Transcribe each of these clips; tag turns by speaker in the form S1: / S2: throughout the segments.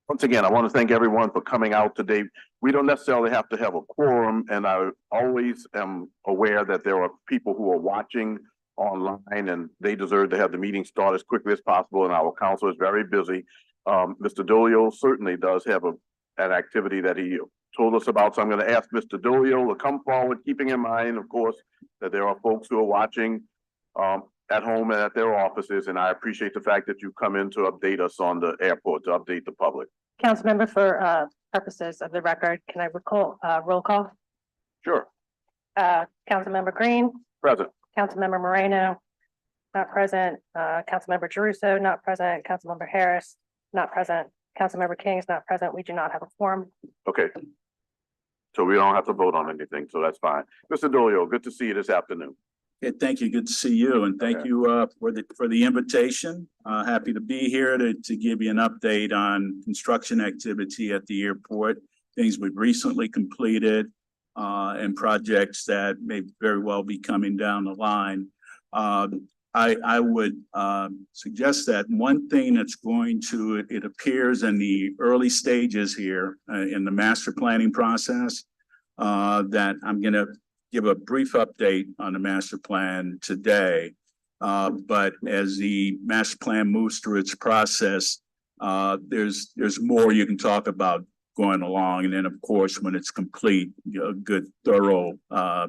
S1: Once again, I want to thank everyone for coming out today. We don't necessarily have to have a quorum, and I always am aware that there are people who are watching online, and they deserve to have the meeting start as quickly as possible, and our council is very busy. Mr. Dolio certainly does have an activity that he told us about, so I'm going to ask Mr. Dolio to come forward, keeping in mind, of course, that there are folks who are watching at home and at their offices, and I appreciate the fact that you come in to update us on the airport, to update the public.
S2: Council member, for purposes of the record, can I recall roll call?
S1: Sure.
S2: Council member Green.
S1: Present.
S2: Council member Moreno, not present. Council member Jeruso, not present. Council member Harris, not present. Council member King is not present. We do not have a quorum.
S1: Okay. So we don't have to vote on anything, so that's fine. Mr. Dolio, good to see you this afternoon.
S3: Okay, thank you. Good to see you, and thank you for the invitation. Happy to be here to give you an update on construction activity at the airport, things we've recently completed, and projects that may very well be coming down the line. I would suggest that one thing that's going to, it appears in the early stages here in the master planning process, that I'm going to give a brief update on the master plan today. But as the master plan moves through its process, there's more you can talk about going along. And then, of course, when it's complete, a good thorough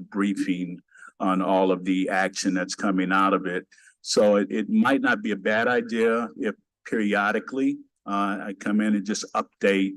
S3: briefing on all of the action that's coming out of it. So it might not be a bad idea if periodically I come in and just update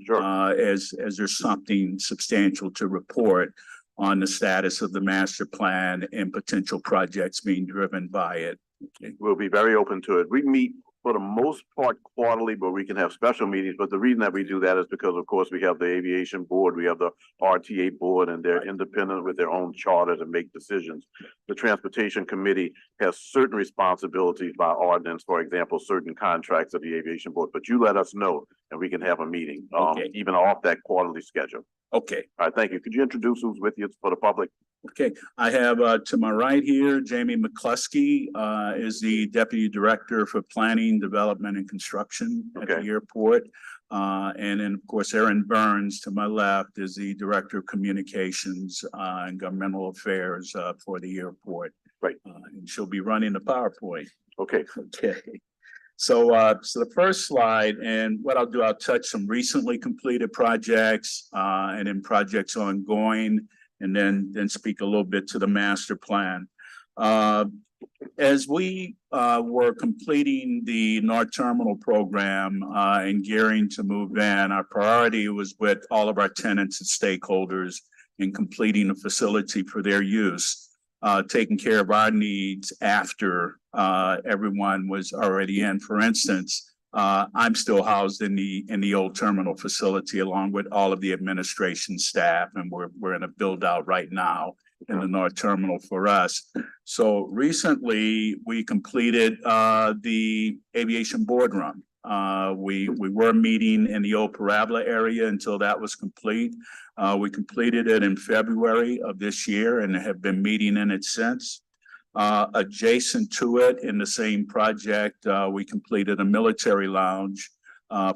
S3: as there's something substantial to report on the status of the master plan and potential projects being driven by it.
S1: Okay. We'll be very open to it. We meet for the most part quarterly, but we can have special meetings. But the reason that we do that is because, of course, we have the aviation board, we have the RTA board, and they're independent with their own charter to make decisions. The transportation committee has certain responsibilities by ordinance, for example, certain contracts of the aviation board, but you let us know and we can have a meeting, even off that quarterly schedule.
S3: Okay.
S1: All right, thank you. Could you introduce who's with you for the public?
S3: Okay, I have to my right here, Jamie McCluskey is the Deputy Director for Planning, Development, and Construction at the airport. And then, of course, Erin Burns to my left is the Director of Communications and Governmental Affairs for the airport.
S1: Right.
S3: And she'll be running the PowerPoint.
S1: Okay.
S3: Okay. So, so the first slide, and what I'll do, I'll touch some recently completed projects and then projects ongoing, and then speak a little bit to the master plan. As we were completing the North Terminal program and gearing to move in, our priority was with all of our tenants and stakeholders in completing a facility for their use. Taking care of our needs after everyone was already in. For instance, I'm still housed in the old terminal facility along with all of the administration staff, and we're in a build out right now in the North Terminal for us. So recently we completed the aviation boardroom. We were meeting in the old Parabola area until that was complete. We completed it in February of this year and have been meeting in it since. Adjacent to it in the same project, we completed a military lounge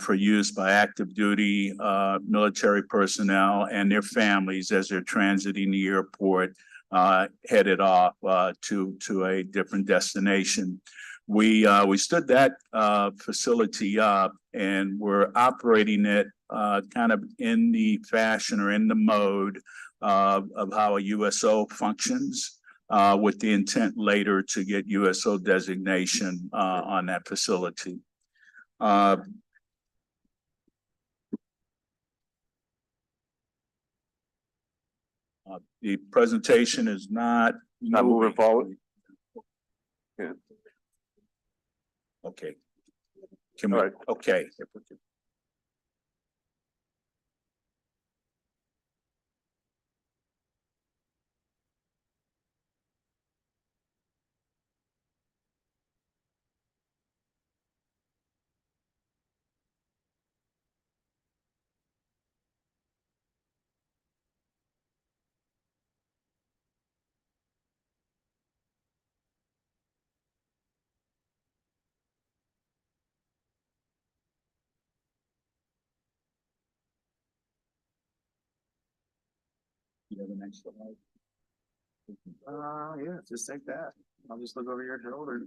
S3: for use by active duty military personnel and their families as they're transiting the airport, headed off to a different destination. We stood that facility up and we're operating it kind of in the fashion or in the mode of how a USO functions, with the intent later to get USO designation on that facility. the presentation is not.
S1: Not moving forward? Yeah.
S3: Okay. Can we,
S1: All right.
S3: okay. You have an extra slide?
S4: Yeah, just take that. I'll just look over your shoulder.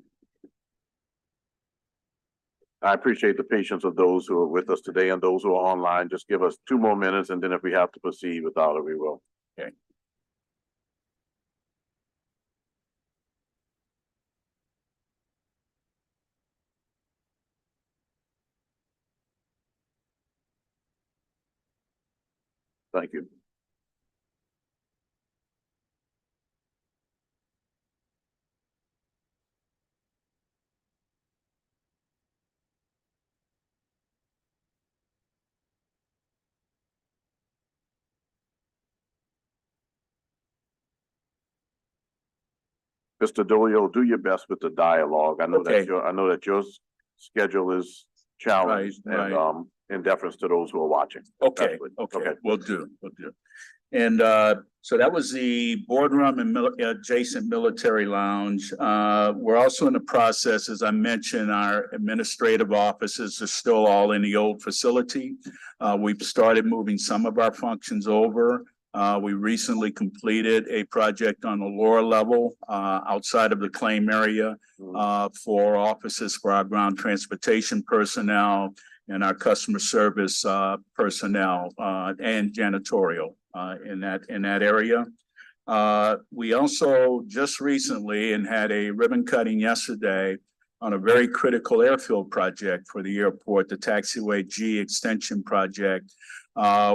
S1: I appreciate the patience of those who are with us today and those who are online. Just give us 2 more minutes, and then if we have to proceed without it, we will.
S3: Okay.
S1: Thank you. Mr. Dolio, do your best with the dialogue. I know
S3: Okay.
S1: that your schedule is challenged
S3: Right,
S1: and, in deference to those who are watching.
S3: Okay,
S1: Absolutely.
S3: okay,
S1: Okay.
S3: we'll do. And so that was the boardroom and adjacent military lounge. We're also in the process, as I mentioned, our administrative offices are still all in the old facility. We've started moving some of our functions over. We recently completed a project on the lower level outside of the claim area for offices for our ground transportation personnel and our customer service personnel and janitorial in that area. We also just recently and had a ribbon cutting yesterday on a very critical airfield project for the airport, the Taxiway G extension project,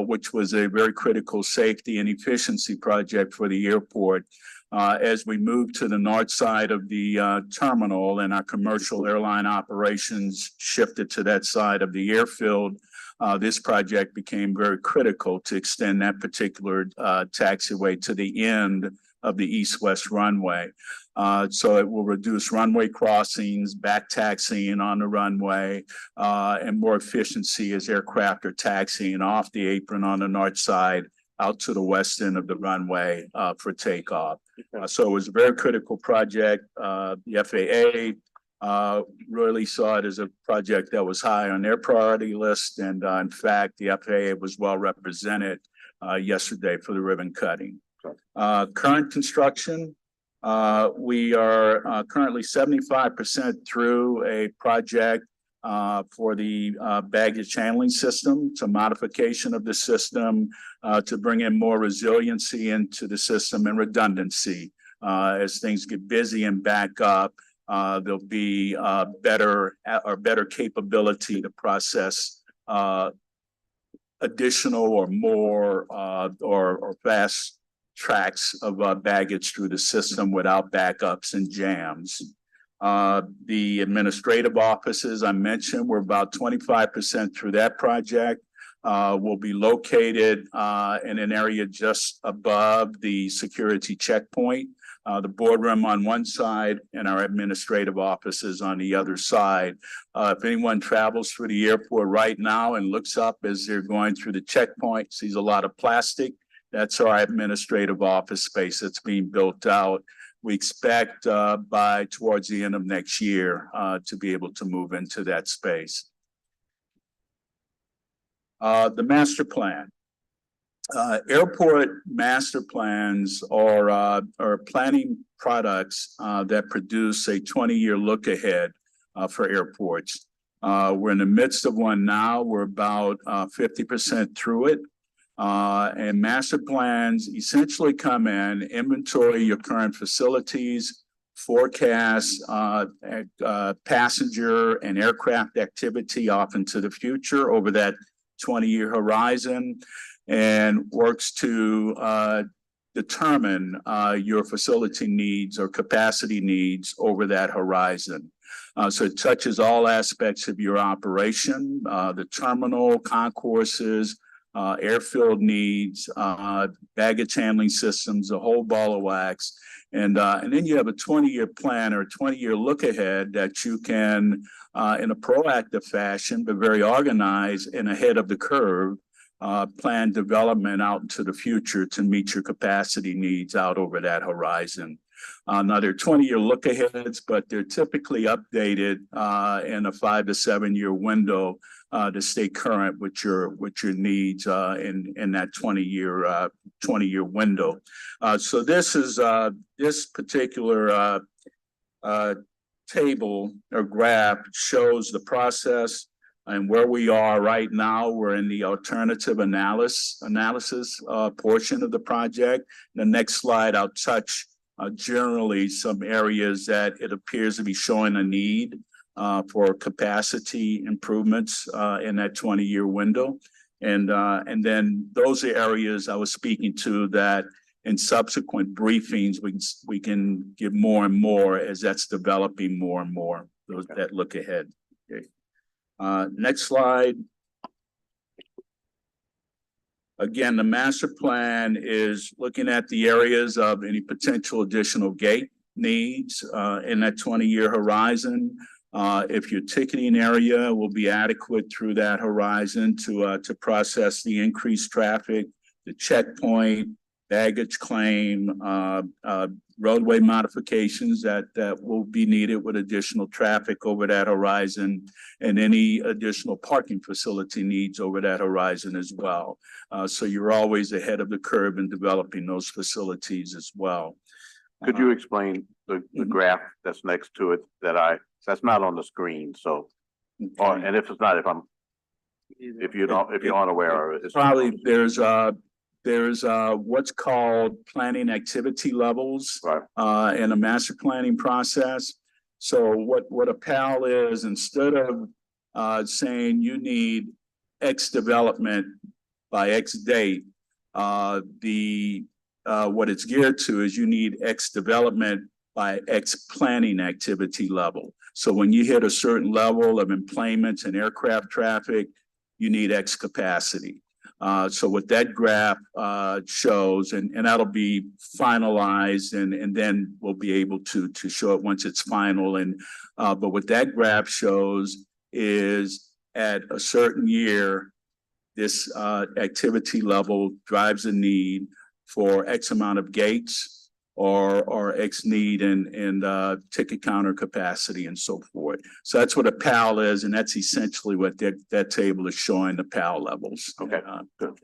S3: which was a very critical safety and efficiency project for the airport. As we move to the north side of the terminal and our commercial airline operations shifted to that side of the airfield, this project became very critical to extend that particular taxiway to the end of the east-west runway. So it will reduce runway crossings, back taxiing on the runway, and more efficiency as aircraft are taxiing off the apron on the north side out to the west end of the runway for takeoff. So it was a very critical project. The FAA really saw it as a project that was high on their priority list. And in fact, the FAA was well represented yesterday for the ribbon cutting. Current construction, we are currently 75% through a project for the baggage handling system. It's a modification of the system to bring in more resiliency into the system and redundancy. As things get busy and back up, there'll be better capability to process additional or more or fast tracks of baggage through the system without backups and jams. The administrative offices I mentioned, we're about 25% through that project. Will be located in an area just above the security checkpoint. The boardroom on one side and our administrative offices on the other side. If anyone travels through the airport right now and looks up as they're going through the checkpoint, sees a lot of plastic, that's our administrative office space that's being built out. We expect by towards the end of next year to be able to move into that space. The master plan. Airport master plans are planning products that produce a 20-year look ahead for airports. We're in the midst of one now. We're about 50% through it. And master plans essentially come in, inventory your current facilities, forecast passenger and aircraft activity off into the future over that 20-year horizon, and works to determine your facility needs or capacity needs over that horizon. So it touches all aspects of your operation, the terminal, concourses, airfield needs, baggage handling systems, a whole ball of wax. And then you have a 20-year plan or a 20-year look ahead that you can, in a proactive fashion, but very organized and ahead of the curve, plan development out into the future to meet your capacity needs out over that horizon. Now they're 20-year look aheads, but they're typically updated in a 5 to 7 year window to stay current with your needs in that 20-year window. So this is this particular table or graph shows the process and where we are right now. We're in the alternative analysis portion of the project. The next slide, I'll touch generally some areas that it appears to be showing a need for capacity improvements in that 20-year window. And then those are areas I was speaking to that in subsequent briefings, we can give more and more as that's developing more and more, those that look ahead. Okay. Next slide. Again, the master plan is looking at the areas of any potential additional gate needs in that 20-year horizon. If your ticketing area will be adequate through that horizon to process the increased traffic, the checkpoint, baggage claim, roadway modifications that will be needed with additional traffic over that horizon, and any additional parking facility needs over that horizon as well. So you're always ahead of the curve in developing those facilities as well.
S1: Could you explain the graph that's next to it that's not on the screen? So, and if it's not, if you're not aware of it, it's
S3: probably there's what's called planning activity levels
S1: right.
S3: In a master planning process. So what a PAL is, instead of saying you need X development by X date, what it's geared to is you need X development by X planning activity level. So when you hit a certain level of employments and aircraft traffic, you need X capacity. So what that graph shows, and that'll be finalized, and then we'll be able to show it once it's final. And but what that graph shows is at a certain year, this activity level drives a need for X amount of gates or X need and ticket counter capacity and so forth. So that's what a PAL is, and that's essentially what that table is showing, the PAL levels.
S1: Okay. Good.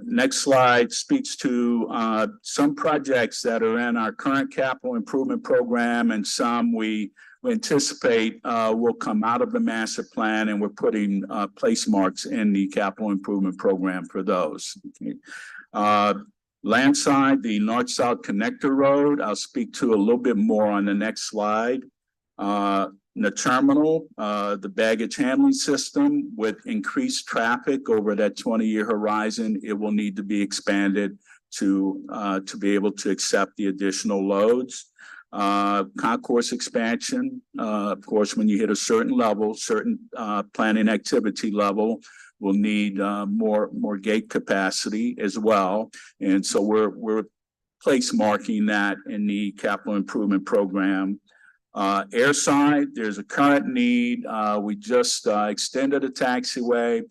S3: Next slide speaks to some projects that are in our current capital improvement program, and some we anticipate will come out of the master plan, and we're putting place marks in the capital improvement program for those. Okay. Landside, the north-south connector road, I'll speak to a little bit more on the next slide. The terminal, the baggage handling system, with increased traffic over that 20-year horizon, it will need to be expanded to be able to accept the additional loads. Concourse expansion, of course, when you hit a certain level, certain planning activity level, will need more gate capacity as well. And so we're place marking that in the capital improvement program. Airside, there's a current need. We just extended a taxiway.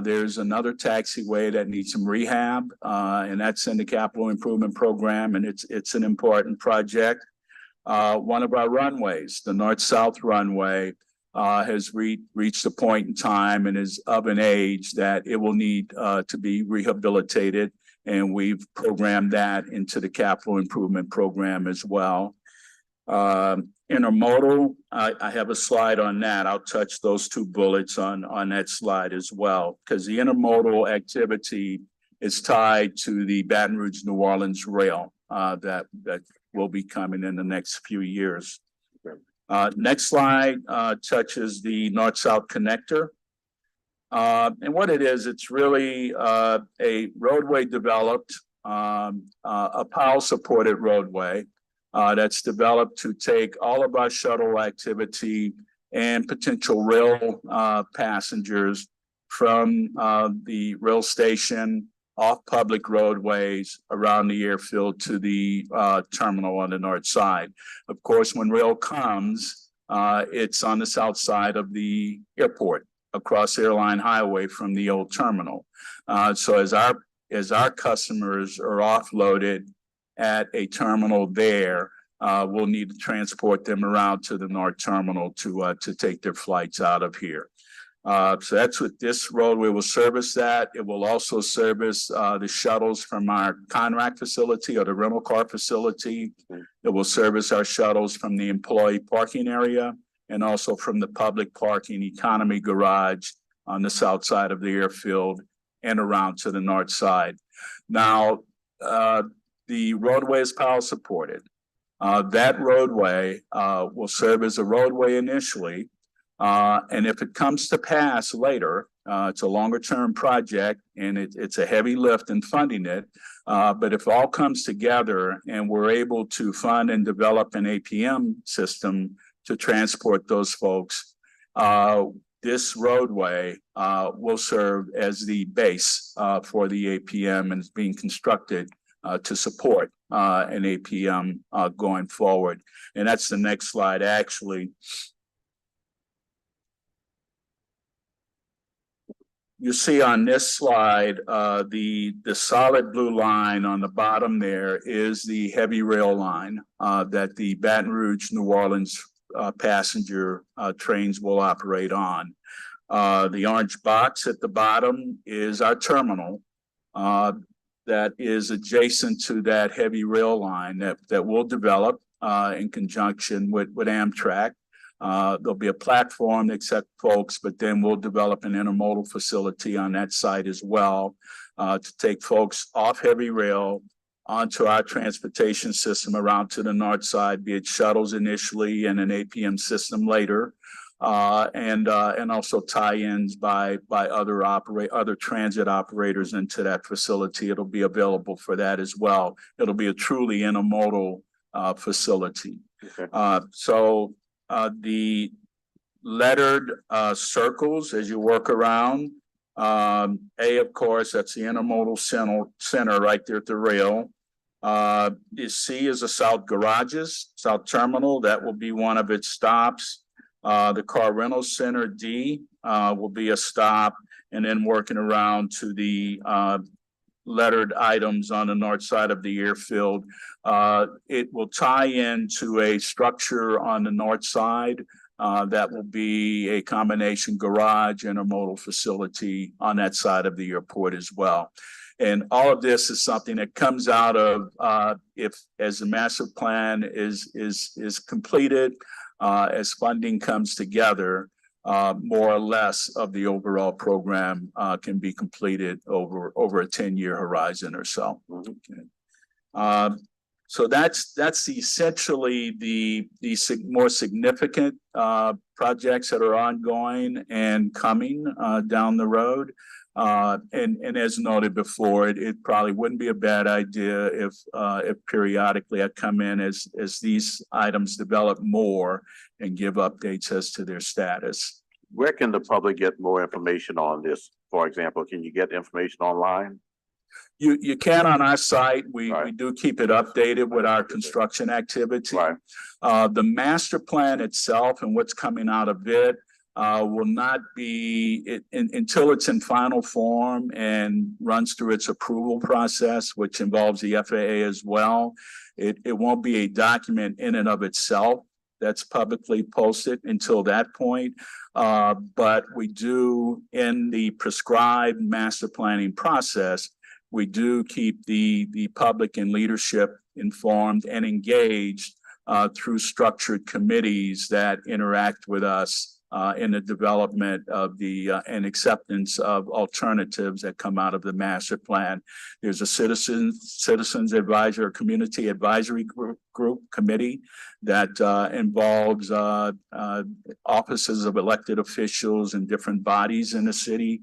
S3: There's another taxiway that needs some rehab, and that's in the capital improvement program, and it's an important project. One of our runways, the north-south runway, has reached a point in time and is of an age that it will need to be rehabilitated, and we've programmed that into the capital improvement program as well. Intermodal, I have a slide on that. I'll touch those two bullets on that slide as well, because the intermodal activity is tied to the Baton Rouge, New Orleans rail that will be coming in the next few years. Next slide touches the north-south connector. And what it is, it's really a roadway developed, a Powell-supported roadway that's developed to take all of our shuttle activity and potential rail passengers from the rail station off public roadways around the airfield to the terminal on the north side. Of course, when rail comes, it's on the south side of the airport, across Airline Highway from the old terminal. So as our customers are offloaded at a terminal there, we'll need to transport them around to the north terminal to take their flights out of here. So that's what this roadway will service that. It will also service the shuttles from our Conrack facility or the rental car facility. It will service our shuttles from the employee parking area and also from the public parking economy garage on the south side of the airfield and around to the north side. Now, the roadway is Powell supported. That roadway will serve as a roadway initially. And if it comes to pass later, it's a longer term project and it's a heavy lift in funding it. But if all comes together and we're able to fund and develop an APM system to transport those folks, this roadway will serve as the base for the APM and is being constructed to support an APM going forward. And that's the next slide, actually. You see on this slide, the solid blue line on the bottom there is the heavy rail line that the Baton Rouge, New Orleans passenger trains will operate on. The orange box at the bottom is our terminal that is adjacent to that heavy rail line that we'll develop in conjunction with Amtrak. There'll be a platform to accept folks, but then we'll develop an intermodal facility on that site as well to take folks off heavy rail onto our transportation system around to the north side, be it shuttles initially and an APM system later, and also tie-ins by other transit operators into that facility. It'll be available for that as well. It'll be a truly intermodal facility.
S1: Okay.
S3: So the lettered circles as you work around, A, of course, that's the intermodal center right there at the rail. C is the South Garages, South Terminal. That will be one of its stops. The Car Rental Center, D, will be a stop, and then working around to the lettered items on the north side of the airfield. It will tie into a structure on the north side that will be a combination garage intermodal facility on that side of the airport as well. And all of this is something that comes out of as the master plan is completed, as funding comes together, more or less of the overall program can be completed over a 10-year horizon or so. Okay. So that's essentially the more significant projects that are ongoing and coming down the road. And as noted before, it probably wouldn't be a bad idea if periodically I come in as these items develop more and give updates as to their status.
S1: Where can the public get more information on this? For example, can you get information online?
S3: You can on our site. We
S1: Right.
S3: do keep it updated with our construction activity.
S1: Right.
S3: The master plan itself and what's coming out of it will not be until it's in final form and runs through its approval process, which involves the FAA as well. It won't be a document in and of itself that's publicly posted until that point. But we do, in the prescribed master planning process, we do keep the public and leadership informed and engaged through structured committees that interact with us in the development of the and acceptance of alternatives that come out of the master plan. There's a citizens advisor, community advisory group committee that involves offices of elected officials and different bodies in the city.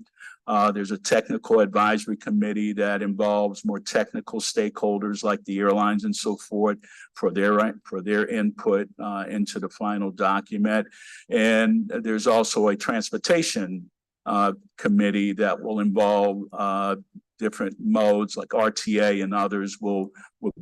S3: There's a technical advisory committee that involves more technical stakeholders like the airlines and so forth for their input into the final document. And there's also a transportation committee that will involve different modes like RTA and others will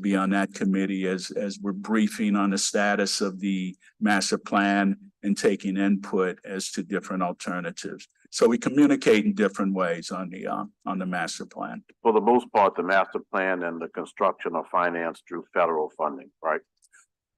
S3: be on that committee as we're briefing on the status of the master plan and taking input as to different alternatives. So we communicate in different ways on the master plan.
S1: For the most part, the master plan and the construction are financed through federal funding, right?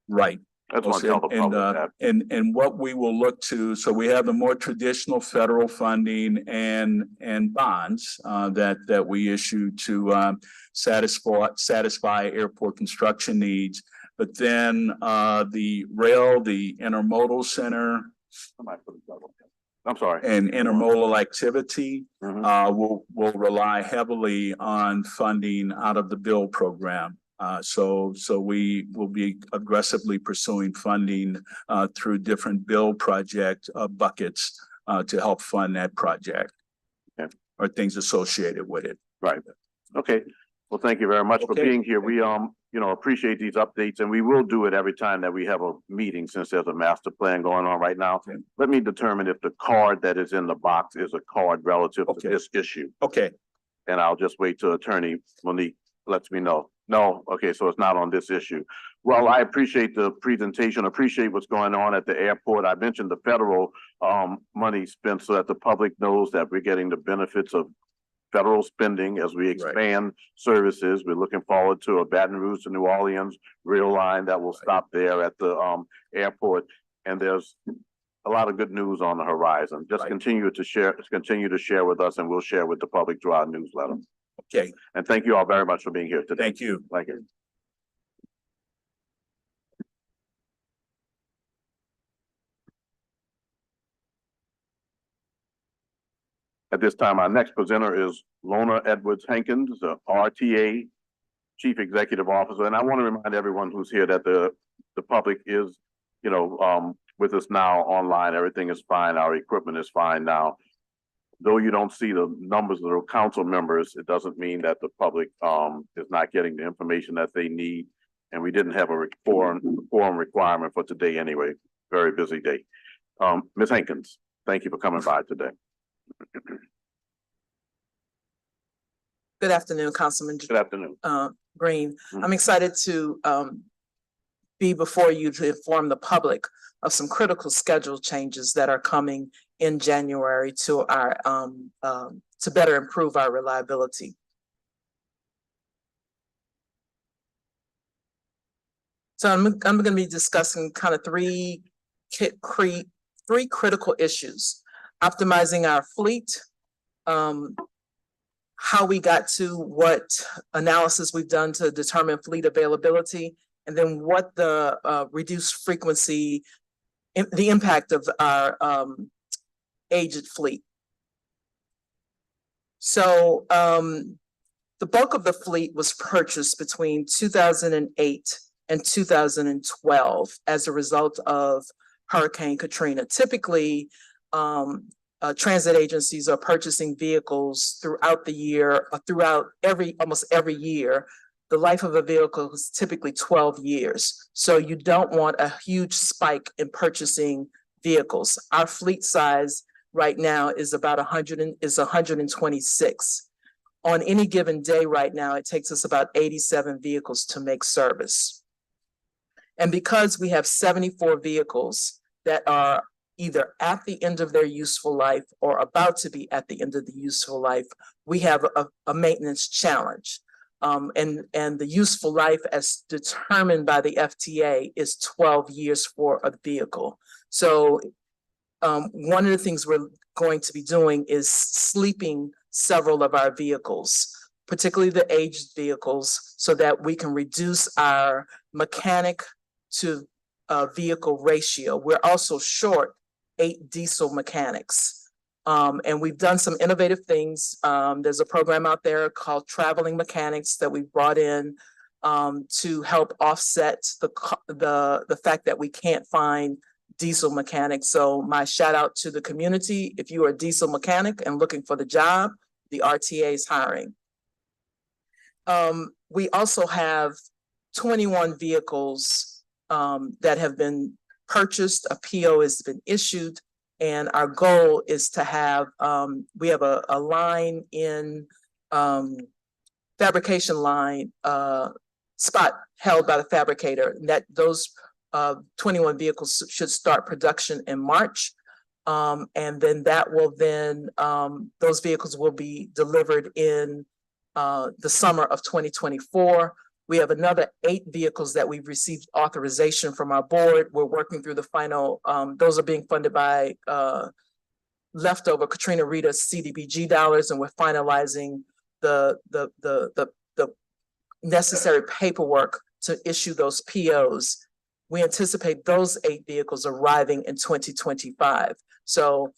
S3: Right.
S1: That's one tell the public that.
S3: And what we will look to, so we have the more traditional federal funding and bonds that we issue to satisfy airport construction needs. But then the rail, the intermodal center,
S1: I'm sorry.
S3: and intermodal activity
S1: Mhm.
S3: will rely heavily on funding out of the BUILD program. So we will be aggressively pursuing funding through different BUILD project buckets to help fund that project.
S1: Okay.
S3: Or things associated with it.
S1: Right. Okay. Well, thank you very much for
S3: Okay.
S1: being here. We, appreciate these updates, and we will do it every time that we have a meeting since there's a master plan going on right now.
S3: Okay.
S1: Let me determine if the card that is in the box is a card relative to
S3: Okay.
S1: this issue,
S3: Okay,
S1: and I'll just wait till Attorney Monique lets me know. No, okay, so it's not on this issue. Well, I appreciate the presentation, appreciate what's going on at the airport. I mentioned the federal money spent so that the public knows that we're getting the benefits of federal spending as we expand services. We're looking forward to a Baton Rouge to New Orleans rail line that will stop there at the airport. And there's a lot of good news on the horizon. Just
S3: Right.
S1: continue to share with us, and we'll share with the public through our newsletter.
S3: okay,
S1: And thank you all very much for being here today.
S3: thank you.
S1: Thank you. At this time, our next presenter is Lona Edwards Hankins, the RTA Chief Executive Officer. And I want to remind everyone who's here that the public is, with us now online. Everything is fine. Our equipment is fine now. Though you don't see the numbers of the council members, it doesn't mean that the public is not getting the information that they need. And we didn't have a quorum requirement for today anyway. Very busy day. Ms. Hankins, thank you for coming by today.
S5: Good afternoon, Councilman
S1: Good afternoon.
S5: Green.
S1: Mhm.
S5: I'm excited to be before you to inform the public of some critical schedule changes that are coming in January to our to better improve our reliability. So I'm going to be discussing kind of three critical issues: optimizing our fleet, how we got to what analysis we've done to determine fleet availability, and then what the reduced frequency, the impact of our aged fleet. So the bulk of the fleet was purchased between 2008 and 2012 as a result of Hurricane Katrina. Typically, transit agencies are purchasing vehicles throughout the year, throughout almost every year. The life of a vehicle is typically 12 years. So you don't want a huge spike in purchasing vehicles. Our fleet size right now is about 126. On any given day right now, it takes us about 87 vehicles to make service. And because we have 74 vehicles that are either at the end of their useful life or about to be at the end of the useful life, we have a maintenance challenge. And the useful life as determined by the FTA is 12 years for a vehicle. So one of the things we're going to be doing is sleeping several of our vehicles, particularly the aged vehicles, so that we can reduce our mechanic to vehicle ratio. We're also short 8 diesel mechanics. And we've done some innovative things. There's a program out there called Traveling Mechanics that we brought in to help offset the fact that we can't find diesel mechanics. So my shout out to the community. If you are a diesel mechanic and looking for the job, the RTA is hiring. We also have 21 vehicles that have been purchased. A PO has been issued, and our goal is to have, we have a line in fabrication line spot held by the fabricator, and that those 21 vehicles should start production in March. And then that will then, those vehicles will be delivered in the summer of 2024. We have another 8 vehicles that we've received authorization from our board. We're working through the final, those are being funded by leftover Katrina Rita CDBG dollars, and we're finalizing the necessary paperwork to issue those POs. We anticipate those 8 vehicles arriving in 2025. So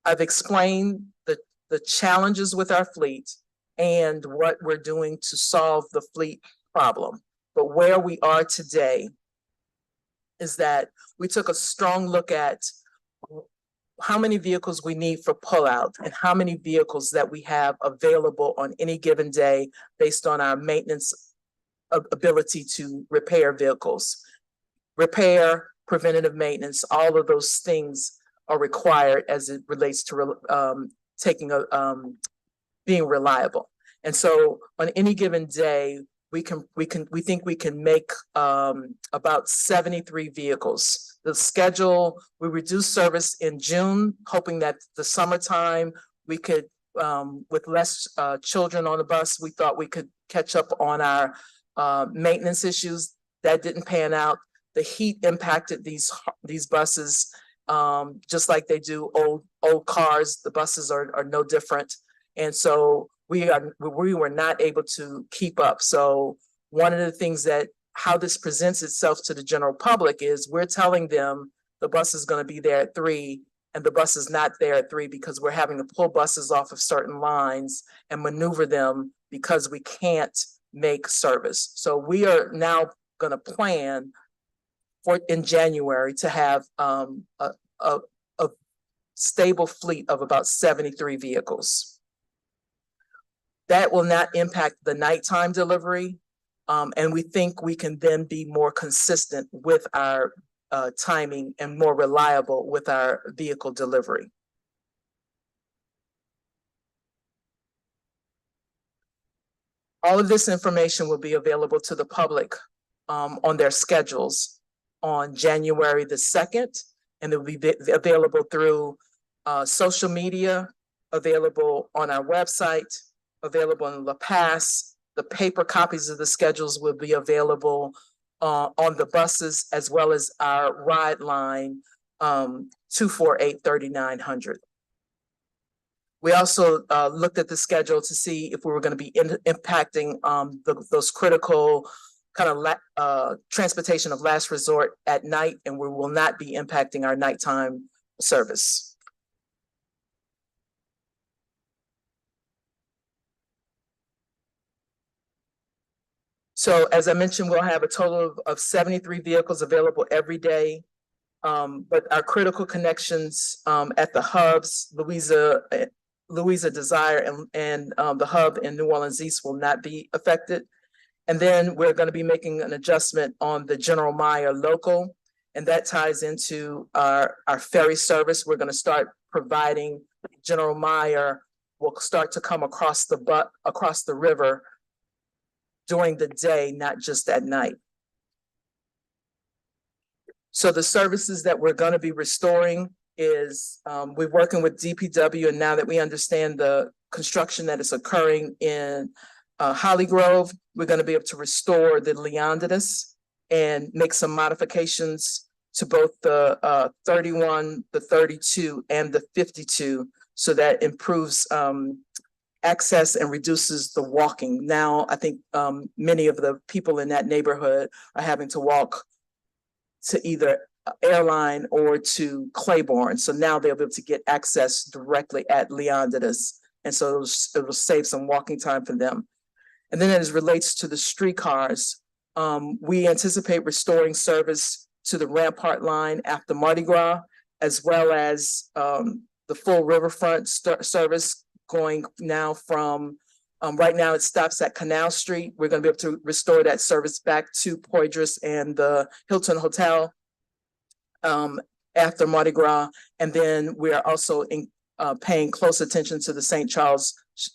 S5: I've explained the challenges with our fleet and what we're doing to solve the fleet problem. But where we are today is that we took a strong look at how many vehicles we need for pullout and how many vehicles that we have available on any given day based on our maintenance ability to repair vehicles. Repair, preventative maintenance, all of those things are required as it relates to being reliable. And so on any given day, we think we can make about 73 vehicles. The schedule, we reduced service in June, hoping that the summertime we could, with less children on the bus, we thought we could catch up on our maintenance issues. That didn't pan out. The heat impacted these buses, just like they do old cars. The buses are no different. And so we were not able to keep up. So one of the things that how this presents itself to the general public is we're telling them the bus is going to be there at 3 and the bus is not there at 3 because we're having to pull buses off of certain lines and maneuver them because we can't make service. So we are now going to plan for in January to have a stable fleet of about 73 vehicles. That will not impact the nighttime delivery. And we think we can then be more consistent with our timing and more reliable with our vehicle delivery. All of this information will be available to the public on their schedules on January the 2nd, and it will be available through social media, available on our website, available in La Paz. The paper copies of the schedules will be available on the buses, as well as our ride line 248-3900. We also looked at the schedule to see if we were going to be impacting those critical kind of transportation of last resort at night, and we will not be impacting our nighttime service. So as I mentioned, we'll have a total of 73 vehicles available every day. But our critical connections at the hubs, Louisa Desire and the hub in New Orleans East will not be affected. And then we're going to be making an adjustment on the General Meyer local, and that ties into our ferry service. We're going to start providing General Meyer will start to come across the river during the day, not just at night. So the services that we're going to be restoring is we're working with DPW, and now that we understand the construction that is occurring in Holly Grove, we're going to be able to restore the Leonidas and make some modifications to both the 31, the 32, and the 52, so that improves access and reduces the walking. Now, I think many of the people in that neighborhood are having to walk to either airline or to Claiborne. So now they'll be able to get access directly at Leonidas. And so it will save some walking time for them. And then as it relates to the streetcars, we anticipate restoring service to the Rampart line after Mardi Gras, as well as the full riverfront service going now from, right now it stops at Canal Street. We're gonna be able to restore that service back to Poydras and the Hilton Hotel after Mardi Gras. And then we are also paying close attention to the St. Charles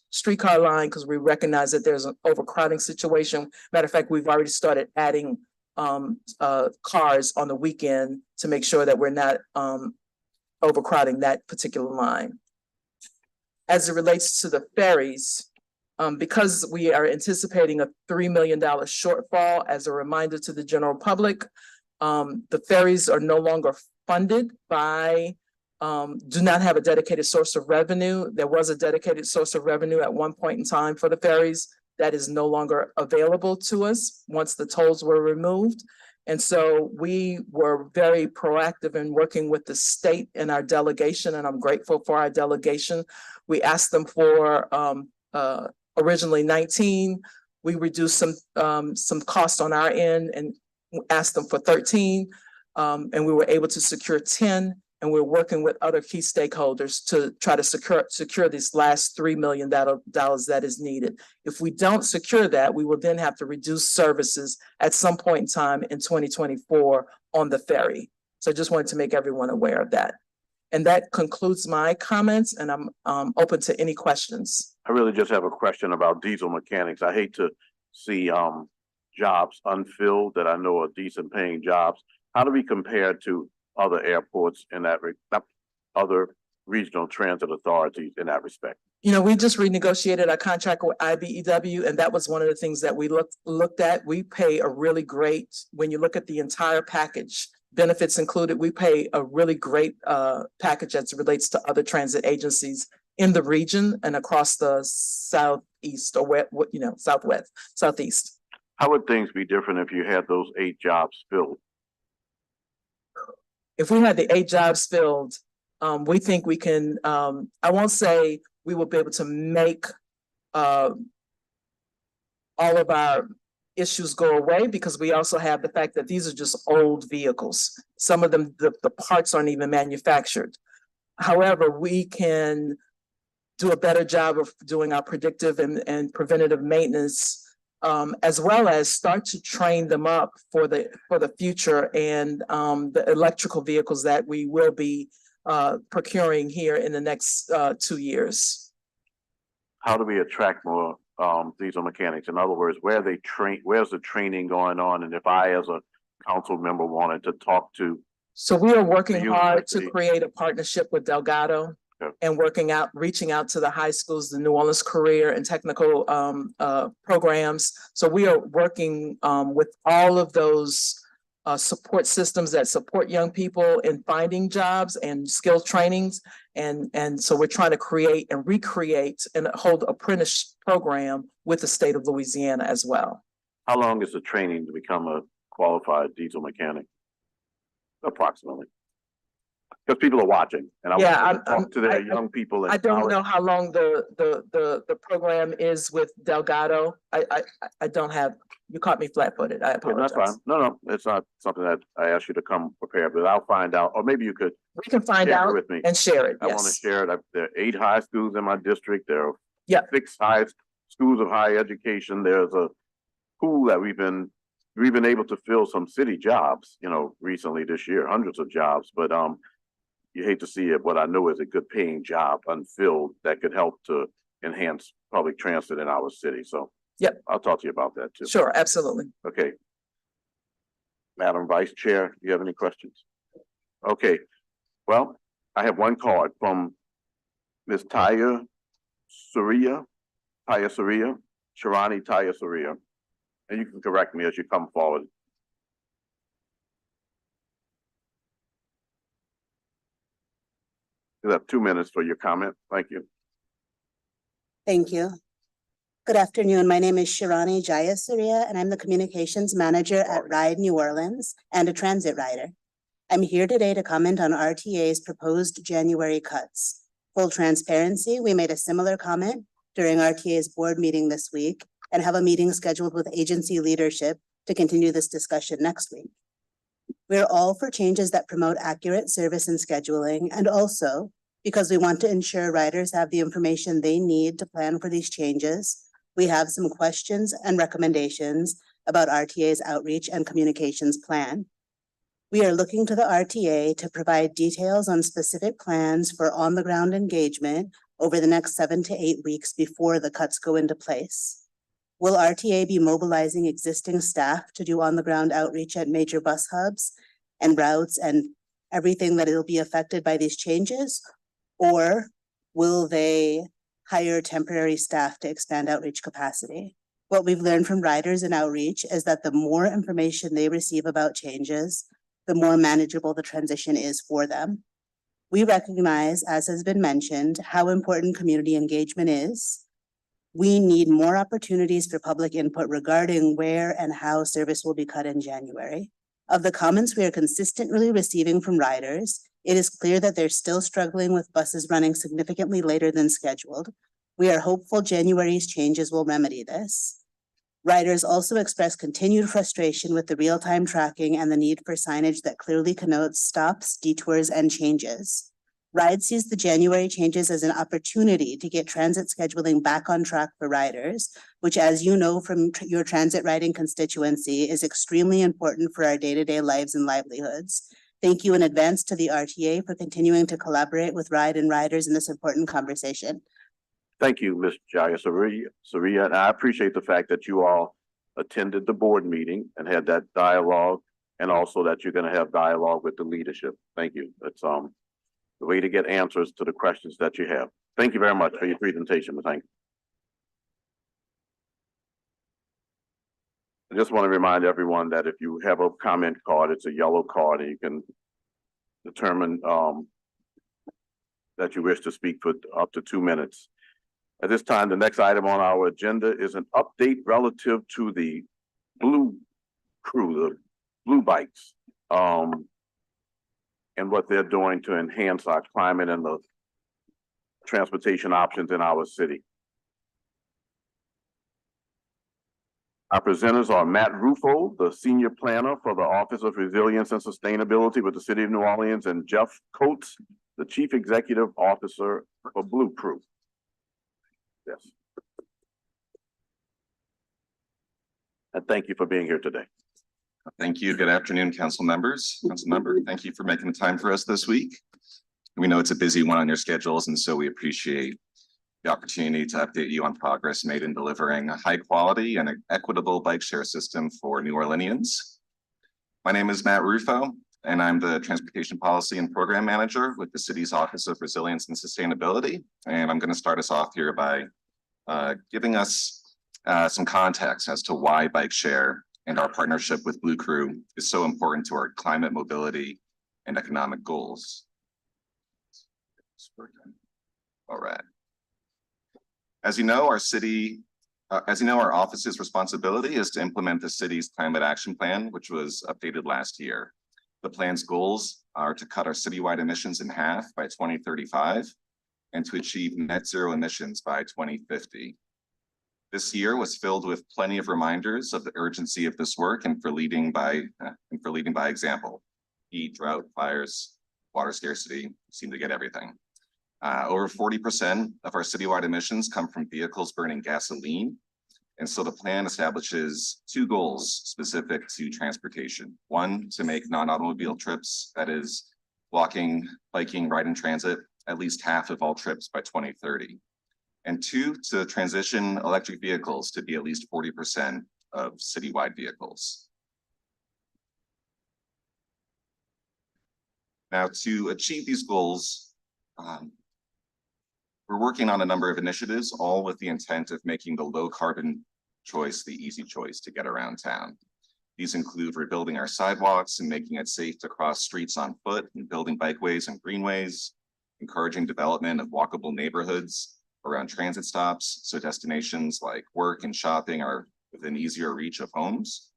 S5: streetcar line because we recognize that there's an overcrowding situation. Matter of fact, we've already started adding cars on the weekend to make sure that we're not overcrowding that particular line. As it relates to the ferries, because we are anticipating a $3 million shortfall, as a reminder to the general public, the ferries are no longer funded by, do not have a dedicated source of revenue. There was a dedicated source of revenue at one point in time for the ferries that is no longer available to us once the tolls were removed. And so we were very proactive in working with the state and our delegation, and I'm grateful for our delegation. We asked them for originally 19. We reduced some cost on our end and asked them for 13. And we were able to secure 10. And we're working with other key stakeholders to try to secure this last $3 million that is needed. If we don't secure that, we will then have to reduce services at some point in time in 2024 on the ferry. So I just wanted to make everyone aware of that. And that concludes my comments, and I'm open to any questions.
S1: I really just have a question about diesel mechanics. I hate to see jobs unfilled that I know are decent paying jobs. How do we compare to other airports in that, other regional transit authorities in that respect?
S5: You know, we just renegotiated our contract with IBEW, and that was one of the things that we looked at. We pay a really great, when you look at the entire package, benefits included, we pay a really great package as it relates to other transit agencies in the region and across the southeast or southeast.
S1: How would things be different if you had those 8 jobs filled?
S5: If we had the 8 jobs filled, we think we can, I won't say we will be able to make all of our issues go away, because we also have the fact that these are just old vehicles. Some of them, the parts aren't even manufactured. However, we can do a better job of doing our predictive and preventative maintenance, as well as start to train them up for the future and the electrical vehicles that we will be procuring here in the next 2 years.
S1: How do we attract more diesel mechanics? In other words, where they train, where's the training going on? And if I, as a council member, wanted to talk to.
S5: So we are working hard to
S1: university.
S5: create a partnership with Delgado.
S1: Okay.
S5: And reaching out to the high schools, the New Orleans career and technical programs. So we are working with all of those support systems that support young people in finding jobs and skill trainings. And so we're trying to create and recreate and hold apprentice program with the state of Louisiana as well.
S1: How long is the training to become a qualified diesel mechanic? Approximately. Because people are watching, and I want to talk to their young people.
S5: I don't know how long the program is with Delgado. I don't have, you caught me flat-footed. I apologize.
S1: That's fine. No, it's not something that I asked you to come prepared, but I'll find out, or maybe you could
S5: We can find
S1: share it
S5: out
S1: with me.
S5: and share it,
S1: I want to
S5: yes.
S1: share it. There are 8 high schools in my district. There are
S5: Yeah.
S1: 6 schools of higher education. There's a pool that we've been able to fill some city jobs, recently this year, hundreds of jobs, but you hate to see it. What I know is a good paying job unfilled that could help to enhance public transit in our city. So
S5: Yep.
S1: I'll talk to you about that too.
S5: Sure, absolutely.
S1: Okay. Madam Vice Chair, do you have any questions? Okay, well, I have one card from Ms. Taya Surya, Sharani Taya Surya, and you can correct me as you come forward. You have 2 minutes for your comment. Thank you.
S6: Thank you. Good afternoon. My name is Shirani Jayasuriya, and I'm the communications manager at Ride New Orleans and a transit rider. I'm here today to comment on RTA's proposed January cuts. Full transparency, we made a similar comment during RTA's board meeting this week and have a meeting scheduled with agency leadership to continue this discussion next week. We're all for changes that promote accurate service and scheduling, and also because we want to ensure riders have the information they need to plan for these changes, we have some questions and recommendations about RTA's outreach and communications plan. We are looking to the RTA to provide details on specific plans for on-the-ground engagement over the next 7 to 8 weeks before the cuts go into place. Will RTA be mobilizing existing staff to do on-the-ground outreach at major bus hubs and routes and everything that will be affected by these changes? Or will they hire temporary staff to expand outreach capacity? What we've learned from riders in outreach is that the more information they receive about changes, the more manageable the transition is for them. We recognize, as has been mentioned, how important community engagement is. We need more opportunities for public input regarding where and how service will be cut in January. Of the comments we are consistently receiving from riders, it is clear that they're still struggling with buses running significantly later than scheduled. We are hopeful January's changes will remedy this. Riders also express continued frustration with the real-time tracking and the need for signage that clearly connotes stops, detours, and changes. RIDE sees the January changes as an opportunity to get transit scheduling back on track for riders, which, as you know from your transit riding constituency, is extremely important for our day-to-day lives and livelihoods. Thank you in advance to the RTA for continuing to collaborate with RIDE and riders in this important conversation.
S1: Thank you, Ms. Jaya-Soria, and I appreciate the fact that you all attended the board meeting and had that dialogue, and also that you're going to have dialogue with the leadership. Thank you. That's the way to get answers to the questions that you have. Thank you very much for your presentation, Ms. Hank. I just want to remind everyone that if you have a comment card, it's a yellow card, and you can determine that you wish to speak for up to 2 minutes. At this time, the next item on our agenda is an update relative to the Blue Crew, the Blue Bikes, and what they're doing to enhance our climate and the transportation options in our city. Our presenters are Matt Rufo, the Senior Planner for the Office of Resilience and Sustainability with the City of New Orleans, and Jeff Coates, the Chief Executive Officer for Blue Crew. Yes. And thank you for being here today.
S7: Thank you. Good afternoon, council members. Council member, thank you for making the time for us this week. We know it's a busy one on your schedules, and so we appreciate the opportunity to update you on progress made in delivering a high quality and equitable bike share system for New Orleanians. My name is Matt Rufo, and I'm the Transportation Policy and Program Manager with the city's Office of Resilience and Sustainability. And I'm going to start us off here by giving us some context as to why bike share and our partnership with Blue Crew is so important to our climate mobility and economic goals. All right. As you know, our office's responsibility is to implement the city's climate action plan, which was updated last year. The plan's goals are to cut our citywide emissions in half by 2035 and to achieve net zero emissions by 2050. This year was filled with plenty of reminders of the urgency of this work and for leading by example. Heat, drought, fires, water scarcity seem to get everything. Over 40% of our citywide emissions come from vehicles burning gasoline. And so the plan establishes 2 goals specific to transportation. 1, to make non-automobile trips, that is walking, biking, riding transit, at least half of all trips by 2030. And 2, to transition electric vehicles to be at least 40% of citywide vehicles. Now, to achieve these goals, we're working on a number of initiatives, all with the intent of making the low carbon choice the easy choice to get around town. These include rebuilding our sidewalks and making it safe to cross streets on foot and building bikeways and greenways, encouraging development of walkable neighborhoods around transit stops, so destinations like work and shopping are within easier reach of homes.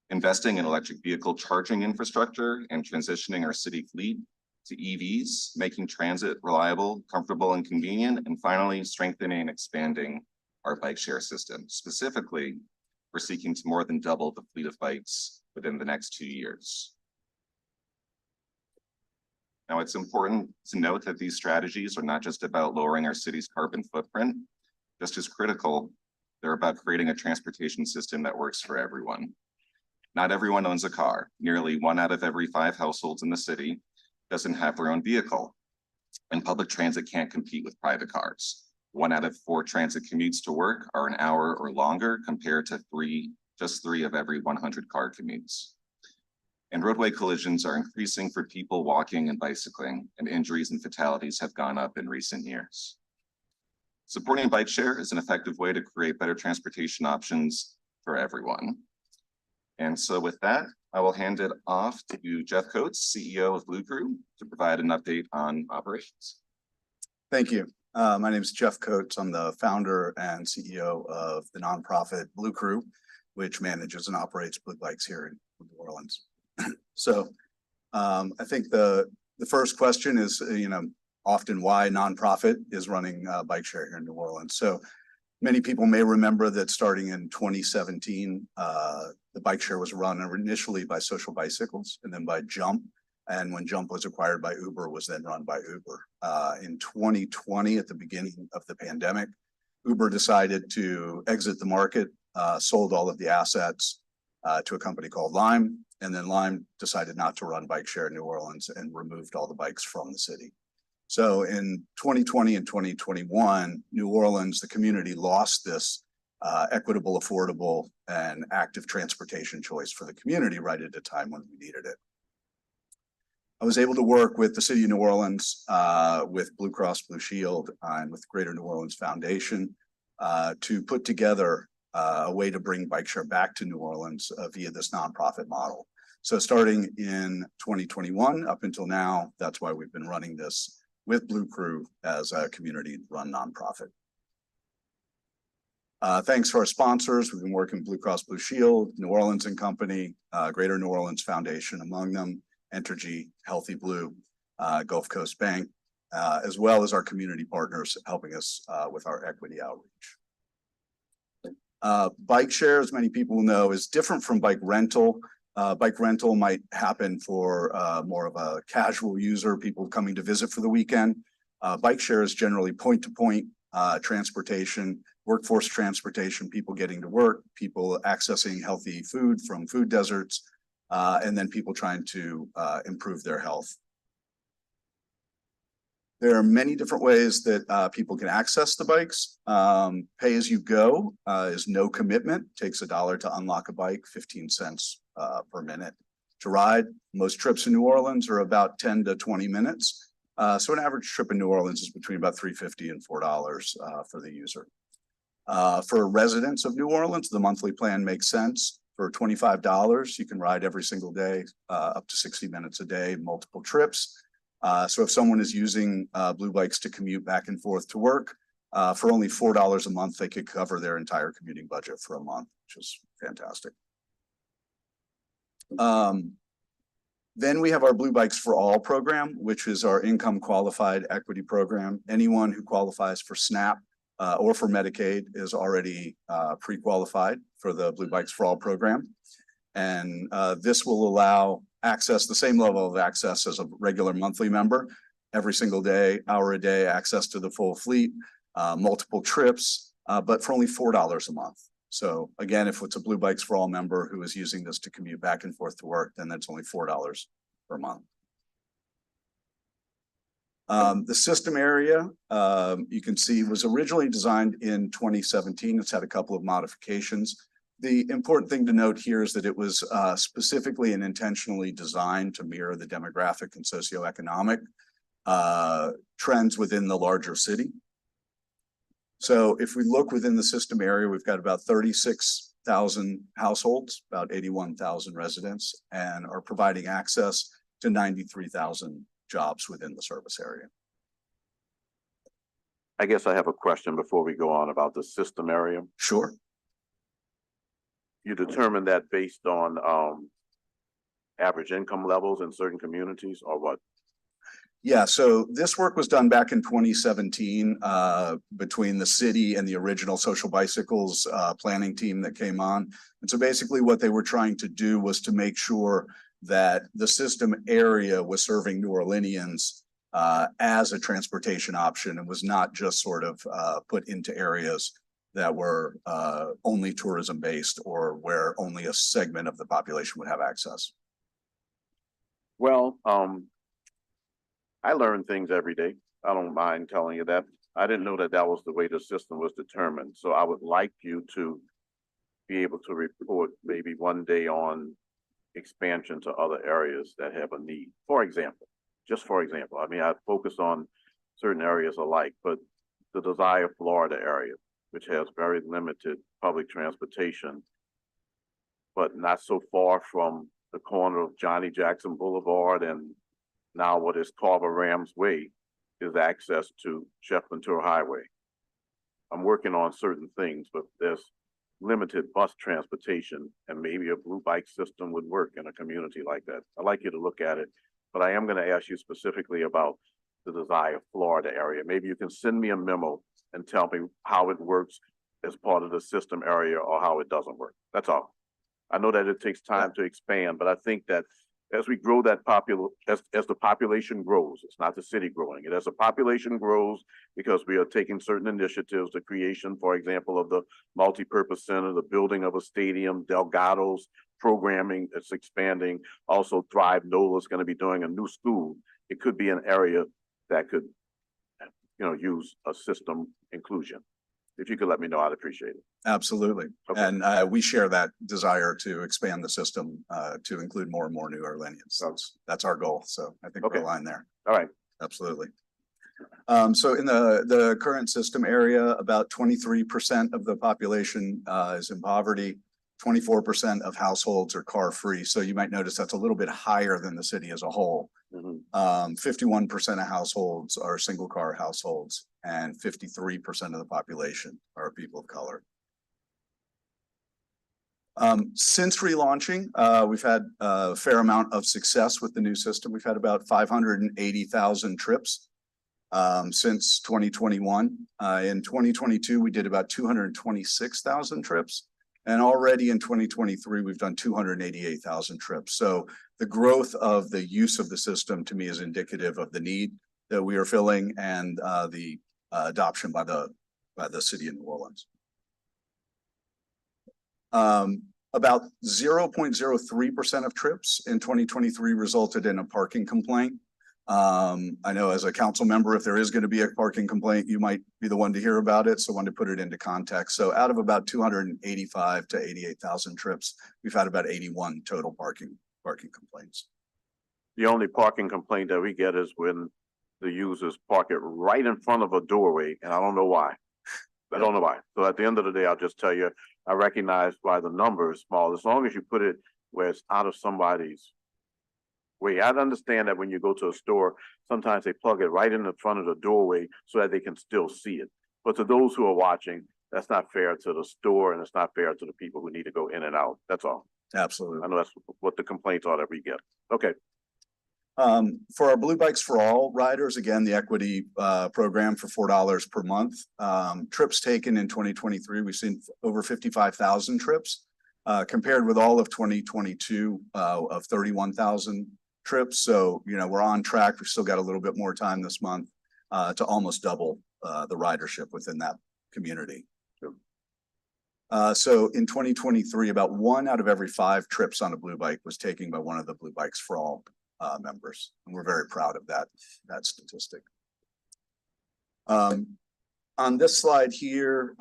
S7: investing in electric vehicle charging infrastructure and transitioning our city fleet to EVs, making transit reliable, comfortable, and convenient, and finally, strengthening and expanding our bike share system. Specifically, we're seeking to more than double the fleet of bikes within the next 2 years. Now, it's important to note that these strategies are not just about lowering our city's carbon footprint. Just as critical, they're about creating a transportation system that works for everyone. Not everyone owns a car. Nearly 1 out of every 5 households in the city doesn't have their own vehicle. And public transit can't compete with private cars. 1 out of 4 transit commutes to work are an hour or longer compared to just 3 of every 100 car commutes. And roadway collisions are increasing for people walking and bicycling, and injuries and fatalities have gone up in recent years. Supporting bike share is an effective way to create better transportation options for everyone. And so with that, I will hand it off to Jeff Coates, CEO of Blue Crew, to provide an update on operations.
S4: Thank you. My name is Jeff Coates. I'm the founder and CEO of the nonprofit Blue Crew, which manages and operates Blue Bikes here in New Orleans. So I think the first question is, often why nonprofit is running bike share here in New Orleans. So many people may remember that starting in 2017, the bike share was run initially by Social Bicycles and then by Jump. And when Jump was acquired by Uber, was then run by Uber. In 2020, at the beginning of the pandemic, Uber decided to exit the market, sold all of the assets to a company called Lime. And then Lime decided not to run bike share in New Orleans and removed all the bikes from the city. So in 2020 and 2021, New Orleans, the community lost this equitable, affordable, and active transportation choice for the community right at a time when we needed it. I was able to work with the city of New Orleans, with Blue Cross Blue Shield, and with Greater New Orleans Foundation to put together a way to bring bike share back to New Orleans via this nonprofit model. So starting in 2021 up until now, that's why we've been running this with Blue Crew as a community-run nonprofit. Thanks to our sponsors. We've been working with Blue Cross Blue Shield, New Orleans and Company, Greater New Orleans Foundation among them, Entergy, Healthy Blue, Gulf Coast Bank, as well as our community partners helping us with our equity outreach. Bike share, as many people know, is different from bike rental. Bike rental might happen for more of a casual user, people coming to visit for the weekend. Bike share is generally point-to-point transportation, workforce transportation, people getting to work, people accessing healthy food from food deserts, and then people trying to improve their health. There are many different ways that people can access the bikes. Pay as you go is no commitment, takes $1 to unlock a bike, 15 cents per minute to ride. Most trips in New Orleans are about 10 to 20 minutes. So an average trip in New Orleans is between about $3.50 and $4 for the user. For residents of New Orleans, the monthly plan makes sense. For $25, you can ride every single day, up to 60 minutes a day, multiple trips. So if someone is using Blue Bikes to commute back and forth to work, for only $4 a month, they could cover their entire commuting budget for a month, which is fantastic. Then we have our Blue Bikes for All program, which is our income qualified equity program. Anyone who qualifies for SNAP or for Medicaid is already pre-qualified for the Blue Bikes for All program. And this will allow access, the same level of access as a regular monthly member, every single day, hour a day, access to the full fleet, multiple trips, but for only $4 a month. So again, if it's a Blue Bikes for All member who is using this to commute back and forth to work, then that's only $4 per month. The system area, you can see, was originally designed in 2017. It's had a couple of modifications. The important thing to note here is that it was specifically and intentionally designed to mirror the demographic and socioeconomic trends within the larger city. So if we look within the system area, we've got about 36,000 households, about 81,000 residents, and are providing access to 93,000 jobs within the service area.
S1: I guess I have a question before we go on about the system area.
S4: Sure.
S1: you determine that based on, average income levels in certain communities or what?
S4: Yeah, so this work was done back in 2017 between the city and the original Social Bicycles planning team that came on. And so basically what they were trying to do was to make sure that the system area was serving New Orleanians as a transportation option and was not just sort of put into areas that were only tourism based or where only a segment of the population would have access.
S1: Well, I learn things every day. I don't mind telling you that. I didn't know that that was the way the system was determined. So I would like you to be able to report maybe one day on expansion to other areas that have a need. For example, just for example, I mean, I focus on certain areas alike, but the Desire, Florida area, which has very limited public transportation, but not so far from the corner of Johnny Jackson Boulevard and now what is Carver Rams Way is access to Chef Ventura Highway. I'm working on certain things, but there's limited bus transportation and maybe a blue bike system would work in a community like that. I'd like you to look at it, but I am going to ask you specifically about the Desire, Florida area. Maybe you can send me a memo and tell me how it works as part of the system area or how it doesn't work. That's all. I know that it takes time to expand, but I think that as we grow that as the population grows, it's not the city growing. And as the population grows, because we are taking certain initiatives, the creation, for example, of the multipurpose center, the building of a stadium, Delgado's programming that's expanding. Also, Thrive NOLA is going to be doing a new school. It could be an area that could, use a system inclusion. If you could let me know, I'd appreciate it.
S4: Absolutely.
S1: Okay.
S4: And we share that desire to expand the system to include more and more New Orleanians. That's our goal. So I think
S1: Okay.
S4: we're aligned there.
S1: All right.
S4: Absolutely. So in the current system area, about 23% of the population is in poverty. 24% of households are car free. So you might notice that's a little bit higher than the city as a whole. 51% of households are single car households and 53% of the population are people of color. Since relaunching, we've had a fair amount of success with the new system. We've had about 580,000 trips since 2021. In 2022, we did about 226,000 trips. And already in 2023, we've done 288,000 trips. So the growth of the use of the system to me is indicative of the need that we are filling and the adoption by the city of New Orleans. About 0.03% of trips in 2023 resulted in a parking complaint. I know as a council member, if there is going to be a parking complaint, you might be the one to hear about it. So I wanted to put it into context. So out of about 285 to 88,000 trips, we've had about 81 total parking complaints.
S1: The only parking complaint that we get is when the users park it right in front of a doorway, and I don't know why. I don't know why. So at the end of the day, I'll just tell you, I recognize why the number is small. As long as you put it where it's out of somebody's way. I understand that when you go to a store, sometimes they plug it right in the front of the doorway so that they can still see it. But to those who are watching, that's not fair to the store and it's not fair to the people who need to go in and out. That's all.
S4: Absolutely.
S1: I know that's what the complaints are that we get. Okay.
S4: For our Blue Bikes for All riders, again, the equity program for $4 per month. Trips taken in 2023, we've seen over 55,000 trips compared with all of 2022 of 31,000 trips. So, we're on track. We've still got a little bit more time this month to almost double the ridership within that community. So in 2023, about 1 out of every 5 trips on a Blue Bike was taken by one of the Blue Bikes for All members. And we're very proud of that statistic. On this slide here,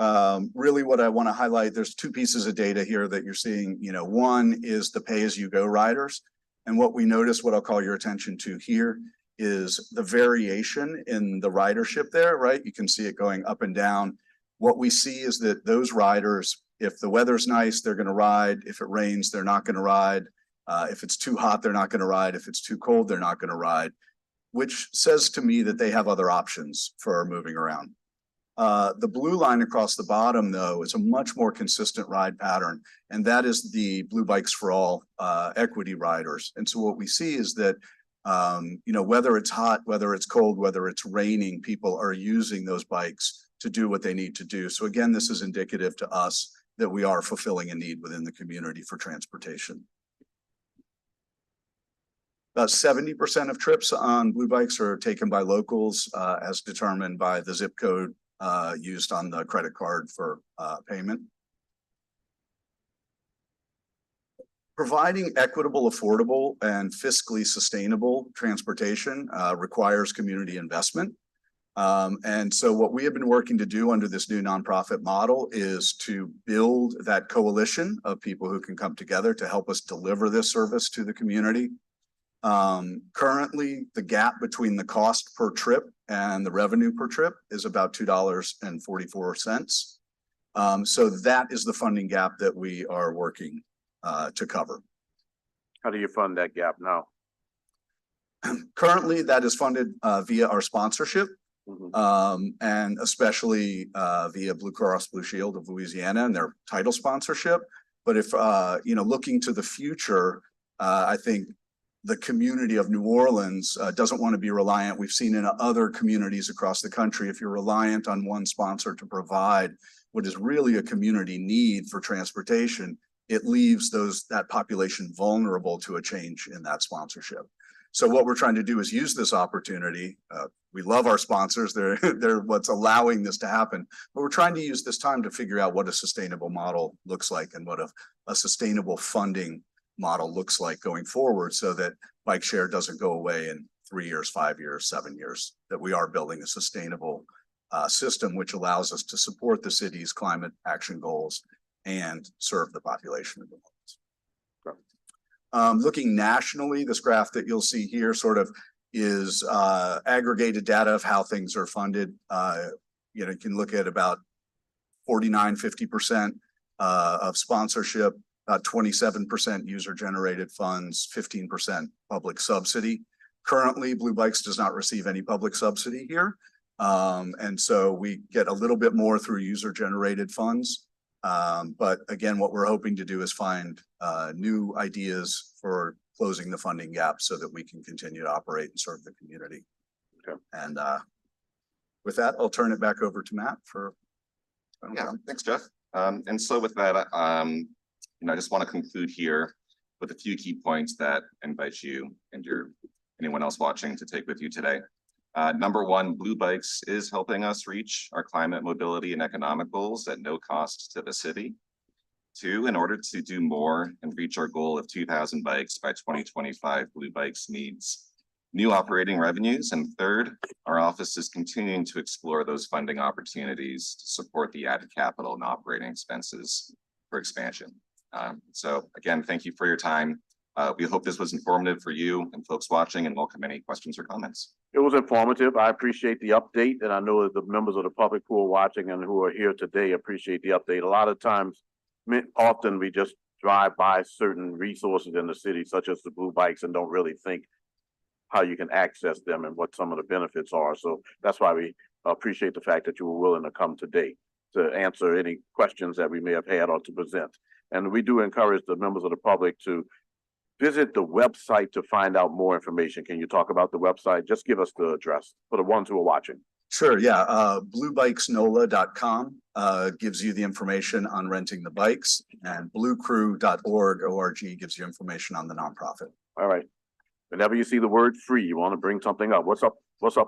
S4: really what I want to highlight, there's 2 pieces of data here that you're seeing. One is the pay-as-you-go riders. And what we notice, what I'll call your attention to here, is the variation in the ridership there, right? You can see it going up and down. What we see is that those riders, if the weather's nice, they're going to ride. If it rains, they're not going to ride. If it's too hot, they're not going to ride. If it's too cold, they're not going to ride, which says to me that they have other options for moving around. The blue line across the bottom, though, is a much more consistent ride pattern, and that is the Blue Bikes for All equity riders. And so what we see is that, whether it's hot, whether it's cold, whether it's raining, people are using those bikes to do what they need to do. So again, this is indicative to us that we are fulfilling a need within the community for transportation. About 70% of trips on Blue Bikes are taken by locals, as determined by the zip code used on the credit card for payment. Providing equitable, affordable, and fiscally sustainable transportation requires community investment. And so what we have been working to do under this new nonprofit model is to build that coalition of people who can come together to help us deliver this service to the community. Currently, the gap between the cost per trip and the revenue per trip is about $2.44. So that is the funding gap that we are working to cover.
S1: How do you fund that gap now?
S4: Currently, that is funded via our sponsorship.
S1: Mhm.
S4: And especially via Blue Cross Blue Shield of Louisiana and their title sponsorship. But if, looking to the future, I think the community of New Orleans doesn't want to be reliant. We've seen in other communities across the country, if you're reliant on one sponsor to provide what is really a community need for transportation, it leaves that population vulnerable to a change in that sponsorship. So what we're trying to do is use this opportunity. We love our sponsors. They're what's allowing this to happen. But we're trying to use this time to figure out what a sustainable model looks like and what a sustainable funding model looks like going forward, so that bike share doesn't go away in 3 years, 5 years, 7 years, that we are building a sustainable system which allows us to support the city's climate action goals and serve the population of New Orleans. Looking nationally, this graph that you'll see here sort of is aggregated data of how things are funded. You can look at about 49–50% of sponsorship, about 27% user-generated funds, 15% public subsidy. Currently, Blue Bikes does not receive any public subsidy here. And so we get a little bit more through user-generated funds. But again, what we're hoping to do is find new ideas for closing the funding gap so that we can continue to operate and serve the community.
S1: Okay.
S4: And with that, I'll turn it back over to Matt for.
S7: Yeah, thanks, Jeff. And so with that, I just want to conclude here with a few key points that I invite you and anyone else watching to take with you today. Number one, Blue Bikes is helping us reach our climate, mobility, and economic goals at no cost to the city. Two, in order to do more and reach our goal of 2,000 bikes by 2025, Blue Bikes needs new operating revenues. And third, our office is continuing to explore those funding opportunities to support the added capital and operating expenses for expansion. So again, thank you for your time. We hope this was informative for you and folks watching, and welcome any questions or comments.
S1: It was informative. I appreciate the update, and I know that the members of the public who are watching and who are here today appreciate the update. A lot of times, often we just drive by certain resources in the city, such as the Blue Bikes, and don't really think how you can access them and what some of the benefits are. So that's why we appreciate the fact that you were willing to come today to answer any questions that we may have had or to present. And we do encourage the members of the public to visit the website to find out more information. Can you talk about the website? Just give us the address for the ones who are watching.
S4: Sure, yeah. BlueBikesNOLA.com gives you the information on renting the bikes, and BlueCrew.org gives you information on the nonprofit.
S1: All right. Whenever you see the word free, you want to bring something up. What's up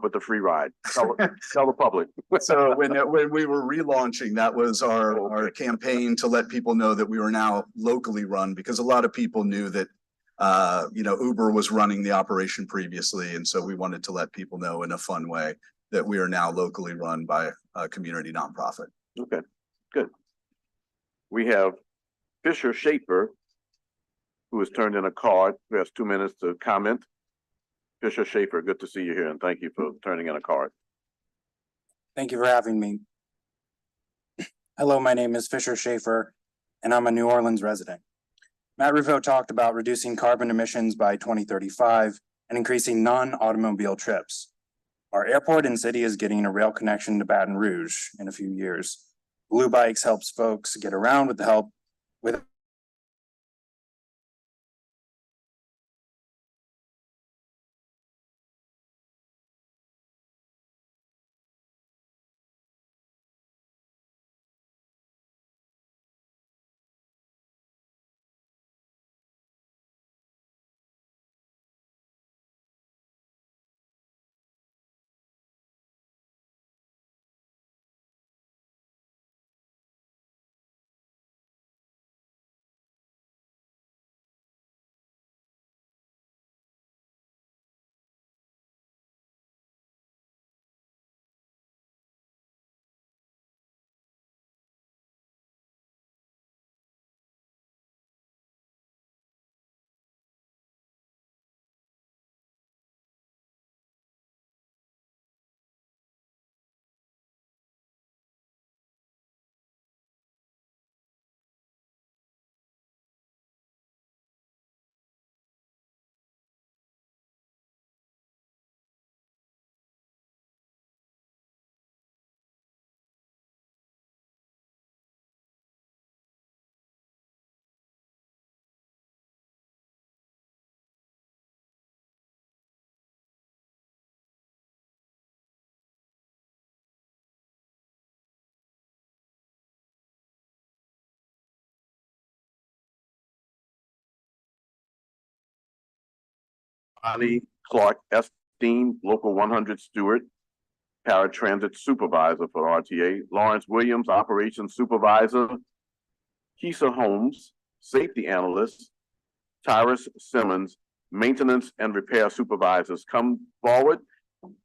S1: with the free ride? Tell the public.
S4: So when we were relaunching, that was our campaign to let people know that we were now locally run, because a lot of people knew that Uber was running the operation previously. And so we wanted to let people know in a fun way that we are now locally run by a community nonprofit.
S1: Okay, good. We have Fisher Schaefer, who has turned in a card, who has 2 minutes to comment. Fisher Schaefer, good to see you here, and thank you for turning in a card.
S8: Thank you for having me. Hello, my name is Fisher Schaefer, and I'm a New Orleans resident. Matt Rufo talked about reducing carbon emissions by 2035 and increasing non-automobile trips. Our airport and city is getting a rail connection to Baton Rouge in a few years. Blue Bikes helps folks get around with the help with
S1: Bonnie Clark Esteen, Local 100 Steward, Paratransit Supervisor for RTA. Lawrence Williams, Operations Supervisor. Keisha Holmes, Safety Analyst. Tyrus Simmons, Maintenance and Repair Supervisors. Come forward,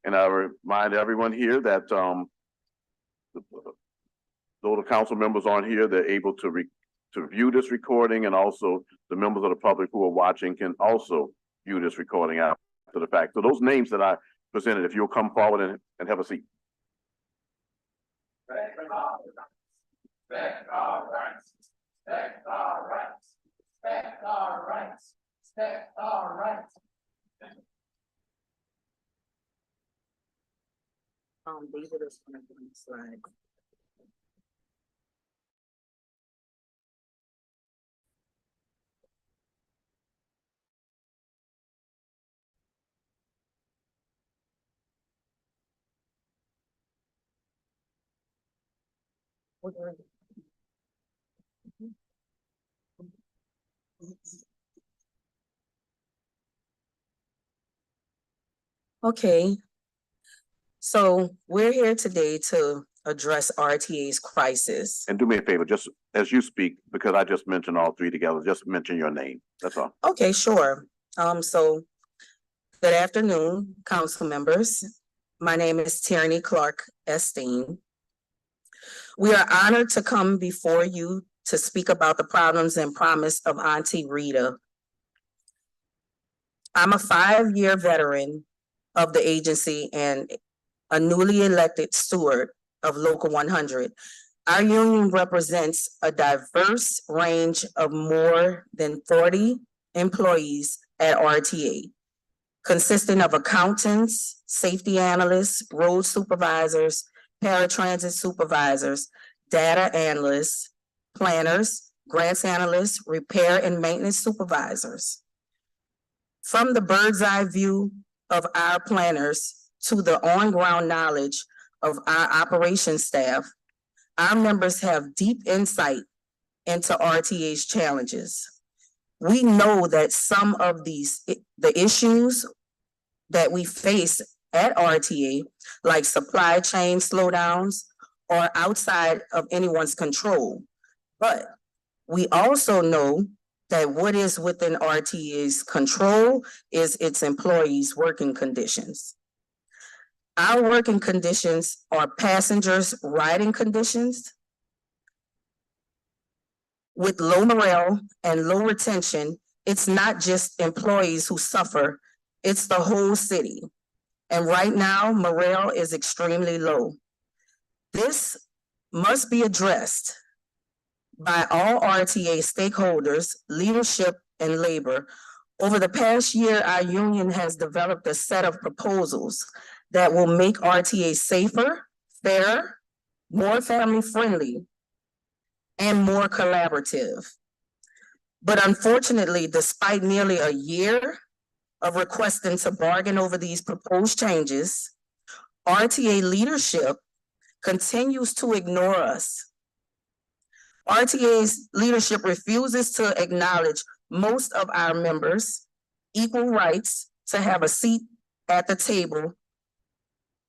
S1: and I remind everyone here that though the council members aren't here, they're able to view this recording, and also the members of the public who are watching can also view this recording after the fact. So those names that I presented, if you'll come forward and have a seat.
S5: David is on the slide. Okay. So we're here today to address RTA's crisis.
S1: And do me a favor, just as you speak, because I just mentioned all three together, just mention your name. That's all.
S5: Okay, sure. So good afternoon, council members. My name is Tierney Clark Esteen. We are honored to come before you to speak about the problems and promise of Auntie Rita. I'm a 5-year veteran of the agency and a newly elected steward of Local 100. Our union represents a diverse range of more than 40 employees at RTA, consisting of accountants, safety analysts, road supervisors, paratransit supervisors, data analysts, planners, grants analysts, repair and maintenance supervisors. From the bird's eye view of our planners to the on-ground knowledge of our operations staff, our members have deep insight into RTA's challenges. We know that some of the issues that we face at RTA, like supply chain slowdowns, are outside of anyone's control. But we also know that what is within RTA's control is its employees' working conditions. Our working conditions are passengers' riding conditions. With low morale and low retention, it's not just employees who suffer, it's the whole city. And right now, morale is extremely low. This must be addressed by all RTA stakeholders, leadership, and labor. Over the past year, our union has developed a set of proposals that will make RTA safer, fairer, more family-friendly, and more collaborative. But unfortunately, despite nearly a year of requesting to bargain over these proposed changes, RTA leadership continues to ignore us. RTA's leadership refuses to acknowledge most of our members' equal rights to have a seat at the table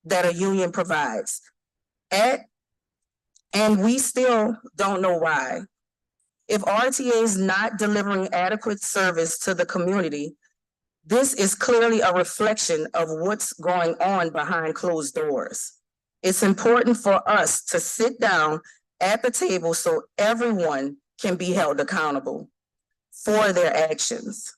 S5: that a union provides. And we still don't know why. If RTA is not delivering adequate service to the community, this is clearly a reflection of what's going on behind closed doors. It's important for us to sit down at the table so everyone can be held accountable for their actions.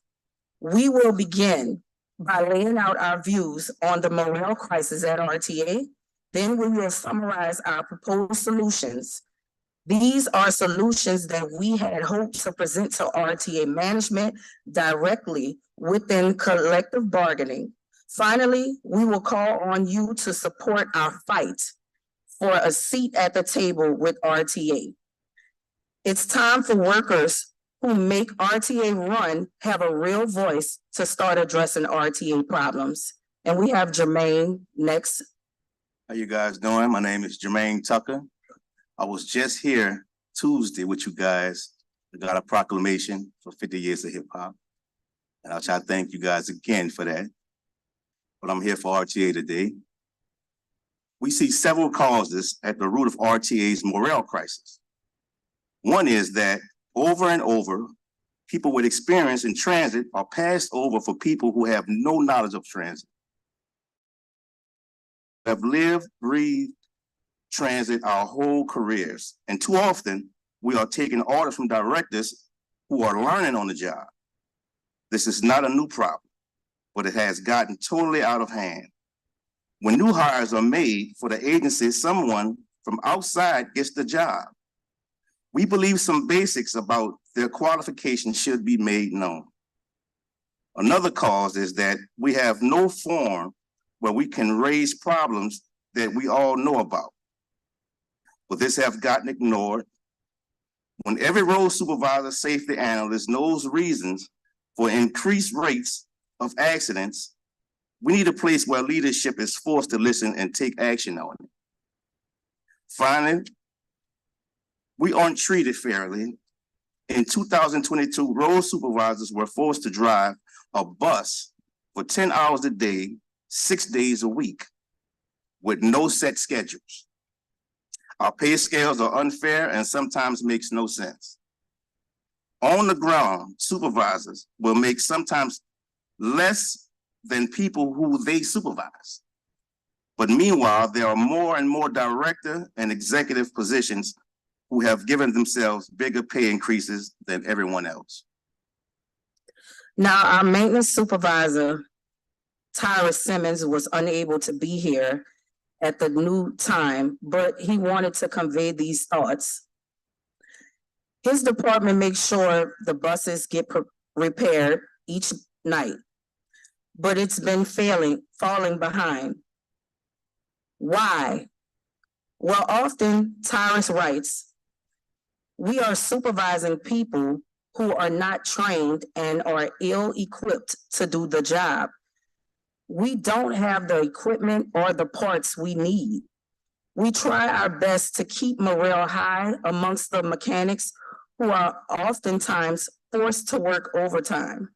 S5: We will begin by laying out our views on the morale crisis at RTA. Then we will summarize our proposed solutions. These are solutions that we had hoped to present to RTA management directly within collective bargaining. Finally, we will call on you to support our fight for a seat at the table with RTA. It's time for workers who make RTA run have a real voice to start addressing RTA problems. And we have Jermaine next.
S9: How you guys doing? My name is Jermaine Tucker. I was just here Tuesday with you guys. I got a proclamation for 50 years of hip hop. And I'll try to thank you guys again for that. But I'm here for RTA today. We see several causes at the root of RTA's morale crisis. One is that over and over, people with experience in transit are passed over for people who have no knowledge of transit. Have lived, breathed transit our whole careers. And too often, we are taking orders from directors who are learning on the job. This is not a new problem, but it has gotten totally out of hand. When new hires are made for the agency, someone from outside gets the job. We believe some basics about their qualifications should be made known. Another cause is that we have no forum where we can raise problems that we all know about. But this have gotten ignored. When every road supervisor, safety analyst knows reasons for increased rates of accidents, we need a place where leadership is forced to listen and take action on it. Finally, we aren't treated fairly. In 2022, road supervisors were forced to drive a bus for 10 hours a day, 6 days a week, with no set schedules. Our pay scales are unfair and sometimes makes no sense. On the ground, supervisors will make sometimes less than people who they supervise. But meanwhile, there are more and more director and executive positions who have given themselves bigger pay increases than everyone else.
S5: Now, our maintenance supervisor, Tyra Simmons, was unable to be here at the new time, but he wanted to convey these thoughts. His department makes sure the buses get repaired each night, but it's been falling behind. Why? Well, often Tyrus writes, we are supervising people who are not trained and are ill-equipped to do the job. We don't have the equipment or the parts we need. We try our best to keep morale high amongst the mechanics who are oftentimes forced to work overtime.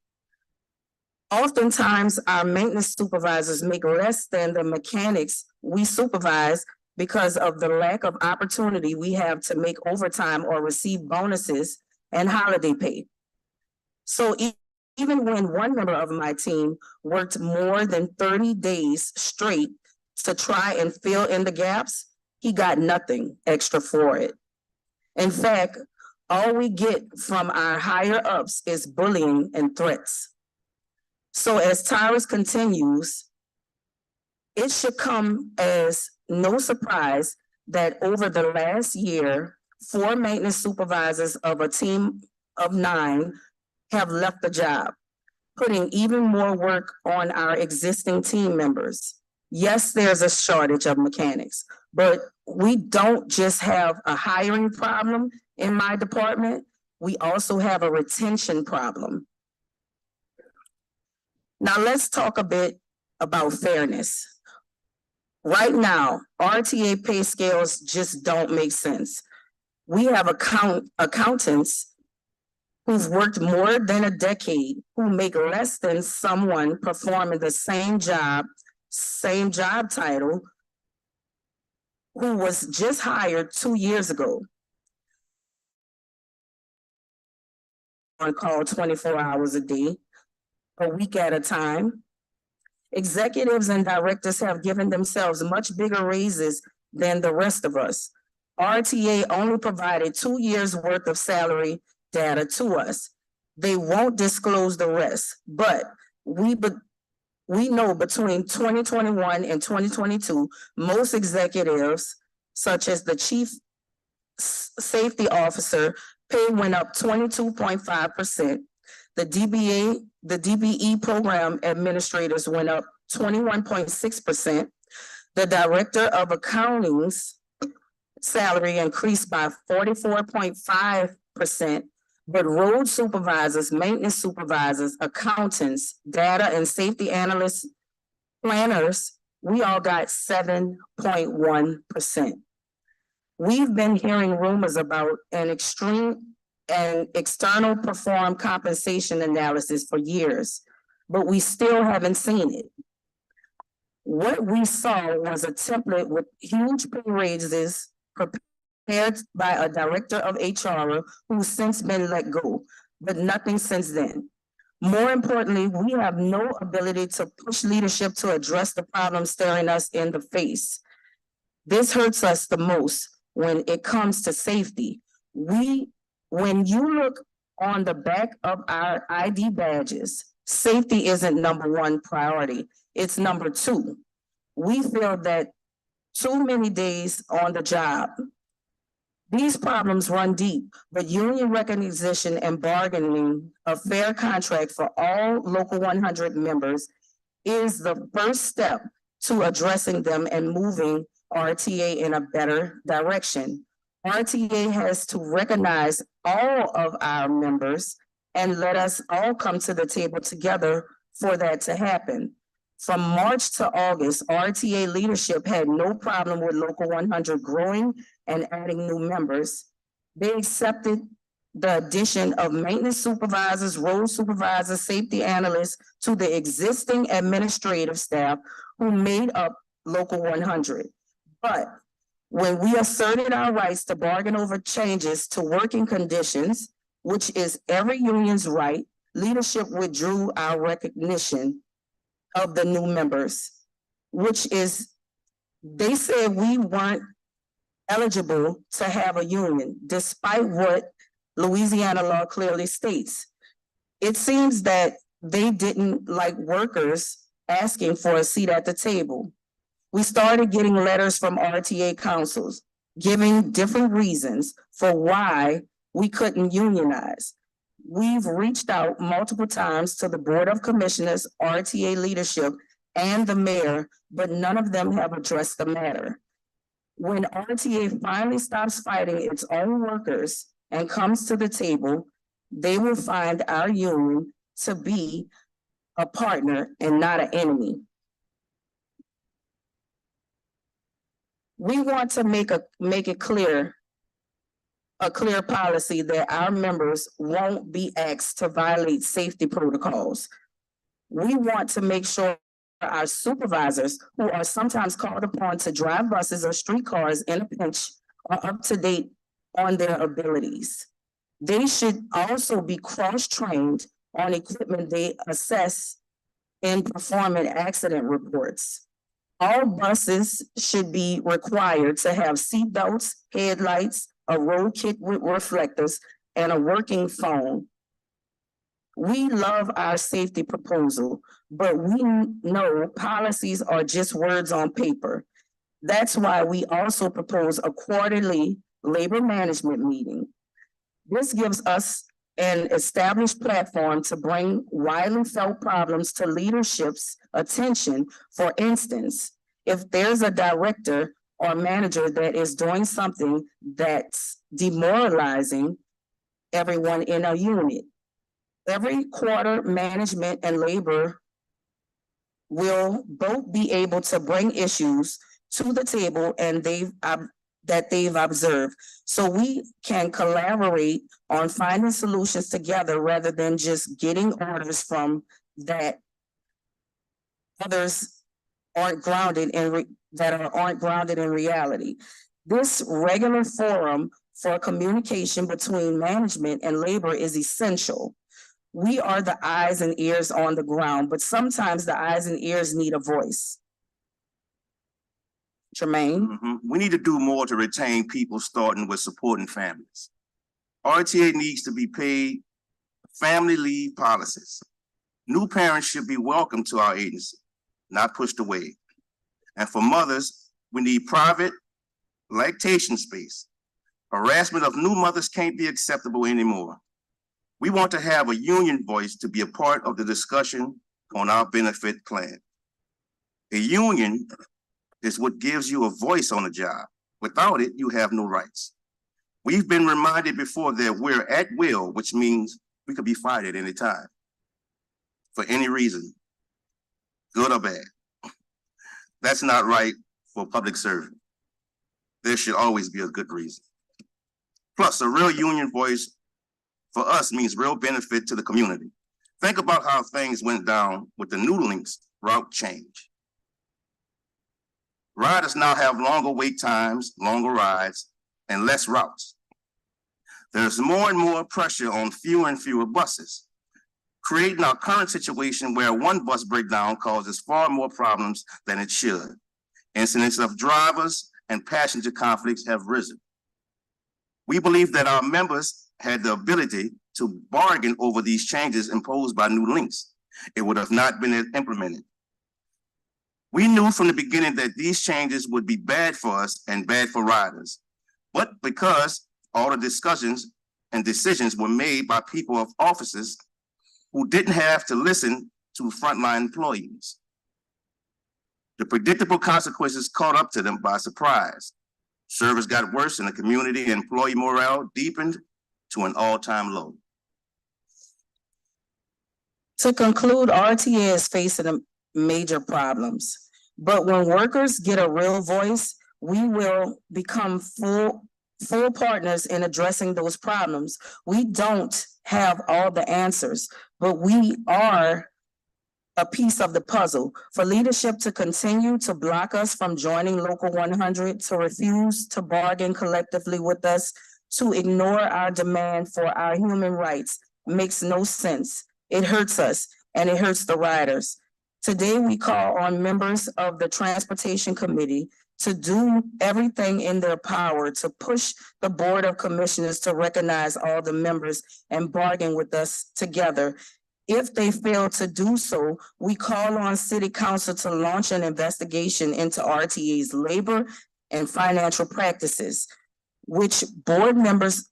S5: Oftentimes, our maintenance supervisors make less than the mechanics we supervise because of the lack of opportunity we have to make overtime or receive bonuses and holiday pay. So even when one member of my team worked more than 30 days straight to try and fill in the gaps, he got nothing extra for it. In fact, all we get from our higher ups is bullying and threats. So as Tyrus continues, it should come as no surprise that over the last year, 4 maintenance supervisors of a team of 9 have left the job, putting even more work on our existing team members. Yes, there's a shortage of mechanics, but we don't just have a hiring problem in my department. We also have a retention problem. Now let's talk a bit about fairness. Right now, RTA pay scales just don't make sense. We have accountants who've worked more than a decade, who make less than someone performing the same job title, who was just hired 2 years ago. On call 24 hours a day, a week at a time. Executives and directors have given themselves much bigger raises than the rest of us. RTA only provided 2 years worth of salary data to us. They won't disclose the rest, but we know between 2021 and 2022, most executives, such as the chief safety officer, pay went up 22.5%. The DBE program administrators went up 21.6%. The director of accounting's salary increased by 44.5%, but road supervisors, maintenance supervisors, accountants, data and safety analysts, planners, we all got 7.1%. We've been hearing rumors about an external performed compensation analysis for years, but we still haven't seen it. What we saw was a template with huge pay raises prepared by a director of HR who's since been let go, but nothing since then. More importantly, we have no ability to push leadership to address the problem staring us in the face. This hurts us the most when it comes to safety. When you look on the back of our ID badges, safety isn't #1 priority, it's #2. We feel that too many days on the job. These problems run deep, but union recognition and bargaining a fair contract for all Local 100 members is the first step to addressing them and moving RTA in a better direction. RTA has to recognize all of our members and let us all come to the table together for that to happen. From March to August, RTA leadership had no problem with Local 100 growing and adding new members. They accepted the addition of maintenance supervisors, road supervisors, safety analysts to the existing administrative staff who made up Local 100. But when we asserted our rights to bargain over changes to working conditions, which is every union's right, leadership withdrew our recognition of the new members, which is, they said we weren't eligible to have a union, despite what Louisiana law clearly states. It seems that they didn't like workers asking for a seat at the table. We started getting letters from RTA councils giving different reasons for why we couldn't unionize. We've reached out multiple times to the Board of Commissioners, RTA leadership, and the mayor, but none of them have addressed the matter. When RTA finally stops fighting its own workers and comes to the table, they will find our union to be a partner and not an enemy. We want to make it clear, a clear policy that our members won't be asked to violate safety protocols. We want to make sure our supervisors, who are sometimes called upon to drive buses or streetcars in a pinch, are up to date on their abilities. They should also be cross-trained on equipment they assess in performing accident reports. All buses should be required to have seat belts, headlights, a road kit with reflectors, and a working phone. We love our safety proposal, but we know policies are just words on paper. That's why we also propose a quarterly labor management meeting. This gives us an established platform to bring widely felt problems to leadership's attention. For instance,
S10: if there's a director or manager that is doing something that's demoralizing everyone in a unit, every quarter, management and labor will both be able to bring issues to the table and that they've observed. So we can collaborate on finding solutions together rather than just getting orders from that others aren't grounded in aren't grounded in reality. This regular forum for communication between management and labor is essential. We are the eyes and ears on the ground, but sometimes the eyes and ears need a voice. Jermaine?
S9: We need to do more to retain people, starting with supporting families. RTA needs to be paid family leave policies. New parents should be welcome to our agency, not pushed away. And for mothers, we need private lactation space. Harassment of new mothers can't be acceptable anymore. We want to have a union voice to be a part of the discussion on our benefit plan. A union is what gives you a voice on a job. Without it, you have no rights. We've been reminded before that we're at will, which means we could be fired at any time for any reason, good or bad. That's not right for a public servant. There should always be a good reason. Plus, a real union voice for us means real benefit to the community. Think about how things went down with the New Links route change. Riders now have longer wait times, longer rides, and less routes. There's more and more pressure on fewer and fewer buses, creating our current situation where one bus breakdown causes far more problems than it should. Incidents of drivers and passenger conflicts have risen. We believe that our members had the ability to bargain over these changes imposed by New Links. It would have not been implemented. We knew from the beginning that these changes would be bad for us and bad for riders. But because all the discussions and decisions were made by people of offices who didn't have to listen to frontline employees, the predictable consequences caught up to them by surprise. Service got worse in the community, and employee morale deepened to an all-time low.
S10: To conclude, RTA is facing major problems. But when workers get a real voice, we will become full partners in addressing those problems. We don't have all the answers, but we are a piece of the puzzle. For leadership to continue to block us from joining Local 100, to refuse to bargain collectively with us, to ignore our demand for our human rights makes no sense. It hurts us and it hurts the riders. Today, we call on members of the Transportation Committee to do everything in their power to push the Board of Commissioners to recognize all the members and bargain with us together. If they fail to do so, we call on City Council to launch an investigation into RTA's labor and financial practices. Which board members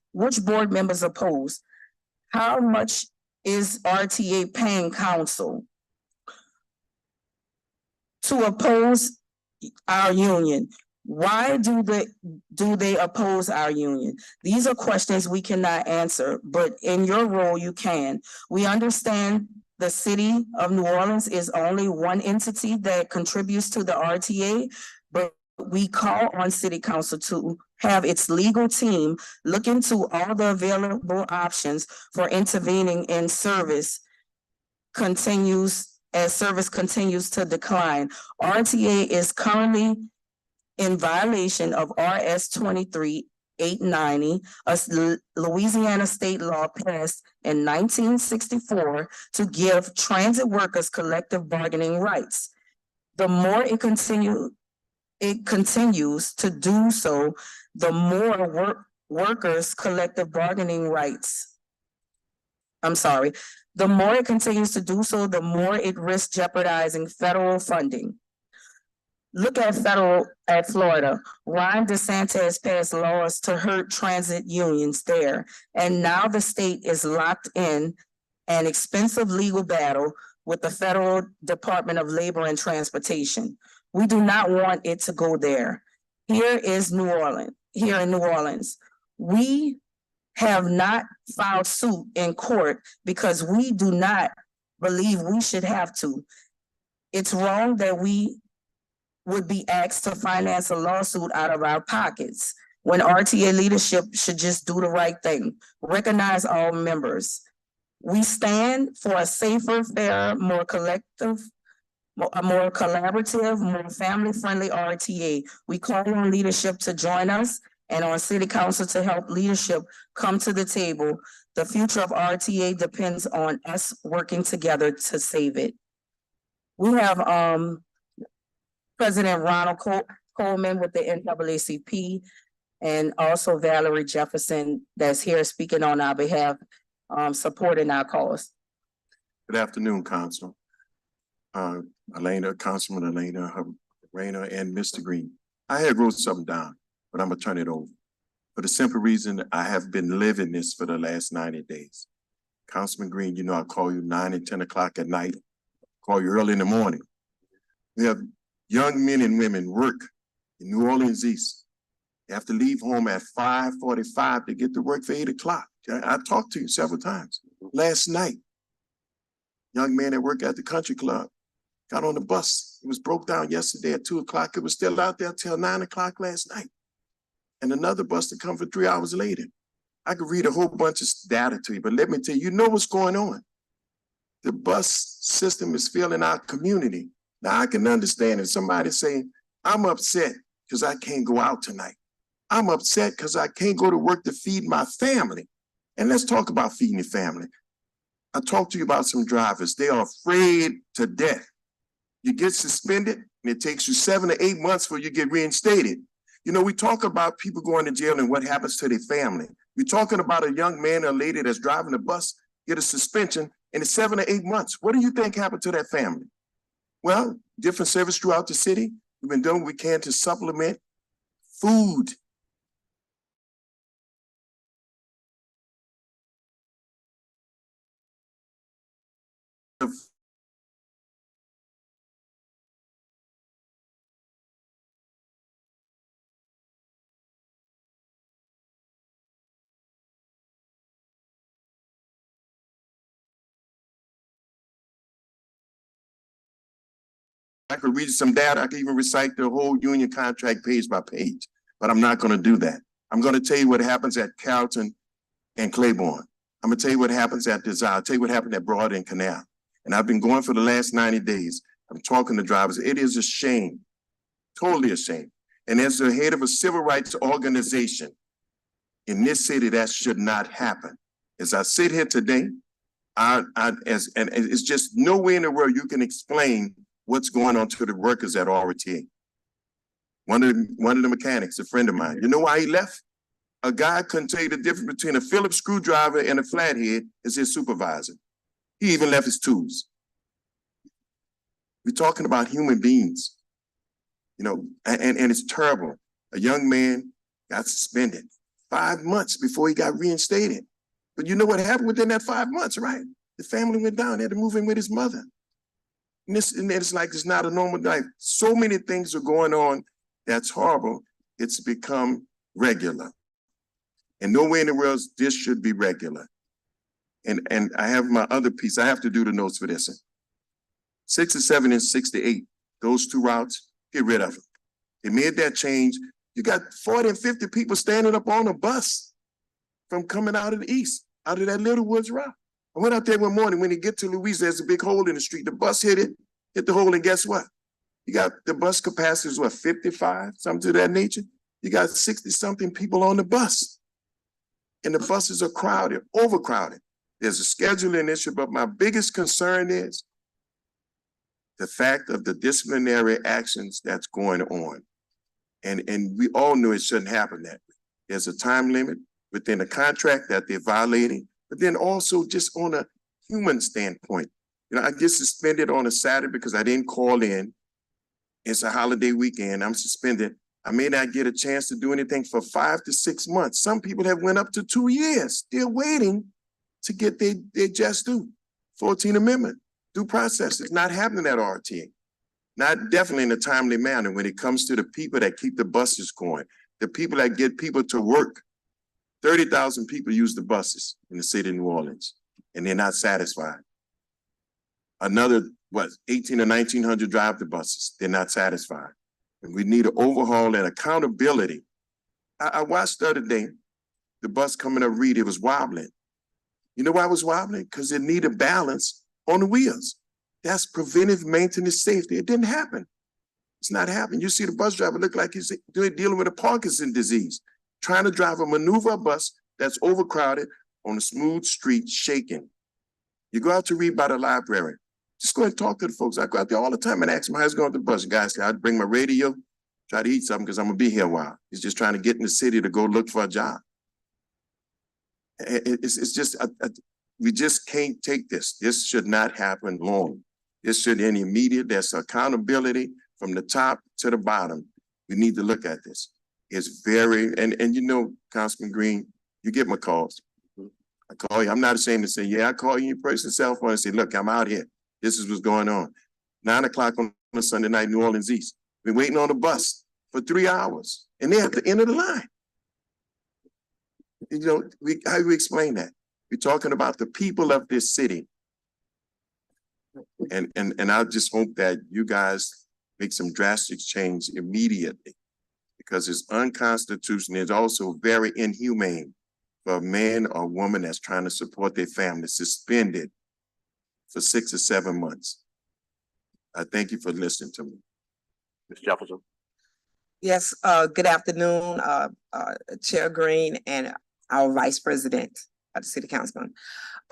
S10: oppose? How much is RTA paying council to oppose our union? Why do they oppose our union? These are questions we cannot answer, but in your role, you can. We understand the city of New Orleans is only one entity that contributes to the RTA, but we call on City Council to have its legal team look into all the available options for intervening in service as service continues to decline. RTA is currently in violation of RS 23-890, a Louisiana state law passed in 1964 to give transit workers collective bargaining rights. The more it continues to do so, the more workers' collective bargaining rights. The more it continues to do so, the more it risks jeopardizing federal funding. Look at Florida. Ron DeSantis passed laws to hurt transit unions there. And now the state is locked in an expensive legal battle with the Federal Department of Labor and Transportation. We do not want it to go there. Here is New Orleans, here in New Orleans. We have not filed suit in court because we do not believe we should have to. It's wrong that we would be asked to finance a lawsuit out of our pockets when RTA leadership should just do the right thing, recognize all members. We stand for a safer, fairer, more collective, a more collaborative, more family-friendly RTA. We call on leadership to join us and on city council to help leadership come to the table. The future of RTA depends on us working together to save it. We have President Ronald Coleman with the NAACP and also Valerie Jefferson that's here speaking on our behalf, supporting our cause.
S11: Good afternoon, Council. Councilman Elena, Rayner, and Mr. Green. I had wrote something down, but I'm gonna turn it over. For the simple reason I have been living this for the last 90 days. Councilman Green, you know, I call you 9 and 10 o'clock at night, call you early in the morning. We have young men and women work in New Orleans East. You have to leave home at 5:45 to get to work for 8 o'clock. I talked to you several times. Last night, young man at work at the country club got on the bus. It was broke down yesterday at 2 o'clock. It was still out there till 9 o'clock last night. And another bus to come for 3 hours later. I could read a whole bunch of data to you, but let me tell you, you know what's going on. The bus system is failing our community. Now I can understand if somebody saying, I'm upset because I can't go out tonight. I'm upset because I can't go to work to feed my family. And let's talk about feeding your family. I talked to you about some drivers. They are afraid to death. You get suspended and it takes you 7 to 8 months before you get reinstated. You know, we talk about people going to jail and what happens to their family. We're talking about a young man or a lady that's driving a bus, get a suspension, and it's 7 to 8 months. What do you think happened to that family? Well, different service throughout the city. We've been doing what we can to supplement food. I could read some data. I could even recite the whole union contract page by page, but I'm not going to do that. I'm going to tell you what happens at Carrollton and Claiborne. I'm going to tell you what happens at Desire. I'll tell you what happened at Broad and Canal. And I've been going for the last 90 days. I'm talking to drivers. It is a shame, totally a shame. And as the head of a civil rights organization in this city, that should not happen. As I sit here today, and it's just no way in the world you can explain what's going on to the workers at RTA. One of the mechanics, a friend of mine, you know why he left? A guy couldn't tell you the difference between a Phillips screwdriver and a flathead as his supervisor. He even left his tools. We're talking about human beings, you know, and it's terrible. A young man got suspended 5 months before he got reinstated. But you know what happened within that 5 months, right? The family went down, they had to move in with his mother. And it's like it's not a normal life. So many things are going on that's horrible. It's become regular. And nowhere in the world this should be regular. And I have my other piece. I have to do the notes for this. 67 and 68, those two routes, get rid of them. They made that change. You got 40 and 50 people standing up on a bus from coming out of the east, out of that Little Woods route. I went out there one morning. When you get to Louise, there's a big hole in the street. The bus hit the hole, and guess what? You got the bus capacity is what, 55, something to that nature? You got 60-something people on the bus. And the buses are crowded, overcrowded. There's a scheduling issue, but my biggest concern is the fact of the disciplinary actions that's going on. And we all knew it shouldn't happen that way. There's a time limit within the contract that they're violating, but then also just on a human standpoint. You know, I get suspended on a Saturday because I didn't call in. It's a holiday weekend, I'm suspended. I may not get a chance to do anything for 5 to 6 months. Some people have went up to 2 years, still waiting to get their just due. 14th Amendment, due process is not happening at RTA. Not definitely in a timely manner when it comes to the people that keep the buses going, the people that get people to work. 30,000 people use the buses in the city of New Orleans, and they're not satisfied. Another, 18 or 1900 drive the buses. They're not satisfied. And we need an overhaul and accountability. I watched the other day, the bus coming up Reed, it was wobbling. You know why it was wobbling? Because it needed balance on the wheels. That's preventive maintenance safety. It didn't happen. It's not happening. You see the bus driver look like he's dealing with a Parkinson's disease, trying to drive a maneuver bus that's overcrowded on a smooth street, shaking. You go out to Reed by the library. Just go and talk to the folks. I go out there all the time and ask them, how's it going to the bus? Guys, I'd bring my radio, try to eat something because I'm going to be here a while. He's just trying to get in the city to go look for a job. It's just, we just can't take this. This should not happen long. This should be immediate. There's accountability from the top to the bottom. We need to look at this. It's very, and you know, Councilman Green, you get my calls. I call you. I'm not ashamed to say, yeah, I call you your personal cell phone and say, look, I'm out here. This is what's going on. 9 o'clock on a Sunday night, New Orleans East. Been waiting on the bus for 3 hours and they're at the end of the line. You know, how do we explain that? We're talking about the people of this city. And I just hope that you guys make some drastic change immediately because it's unconstitutional. It's also very inhumane for a man or woman that's trying to support their family suspended for 6 or 7 months. I thank you for listening to me.
S1: Ms. Jefferson.
S10: Yes, good afternoon, Chair Green and our Vice President of the City Council.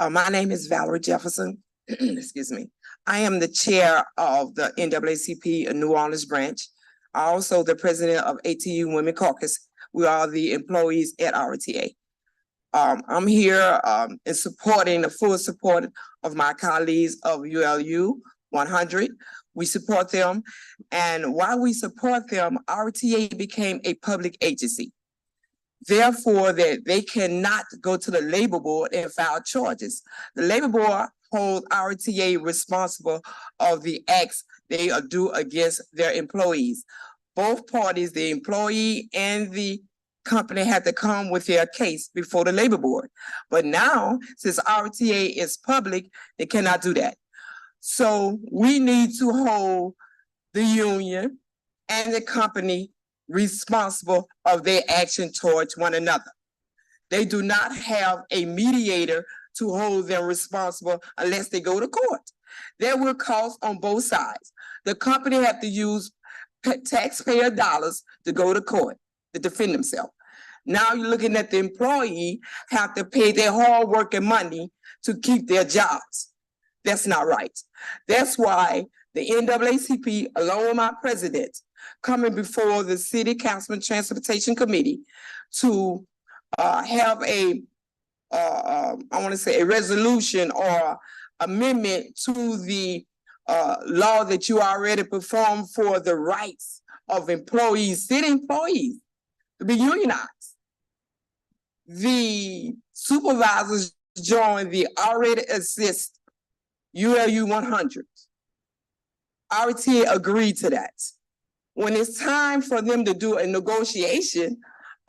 S10: My name is Valerie Jefferson. Excuse me. I am the chair of the NAACP New Orleans branch. Also the president of ATU Women Caucus. We are the employees at RTA. I'm here in supporting the full support of my colleagues of ULU 100. We support them. And while we support them, RTA became a public agency. Therefore, that they cannot go to the labor board and file charges. The labor board holds RTA responsible of the acts they do against their employees. Both parties, the employee and the company, had to come with their case before the labor board. But now, since RTA is public, they cannot do that. So we need to hold the union and the company responsible of their action towards one another. They do not have a mediator to hold them responsible unless they go to court. There will cost on both sides. The company have to use taxpayer dollars to go to court to defend themselves. Now you're looking at the employee have to pay their hard working money to keep their jobs. That's not right. That's why the NAACP, along with my president, coming before the City Councilman Transportation Committee to have a resolution or amendment to the law that you already performed for the rights of employees, city employees, to be unionized. The supervisors joined the already assist ULU 100. RTA agreed to that. When it's time for them to do a negotiation,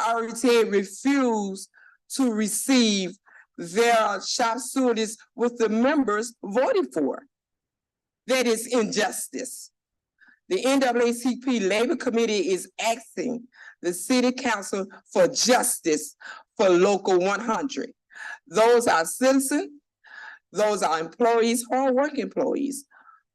S10: RTA refused to receive their shop suites with the members voted for. That is injustice. The NAACP Labor Committee is asking the City Council for justice for Local 100. Those are citizens, those are employees, hard-working employees.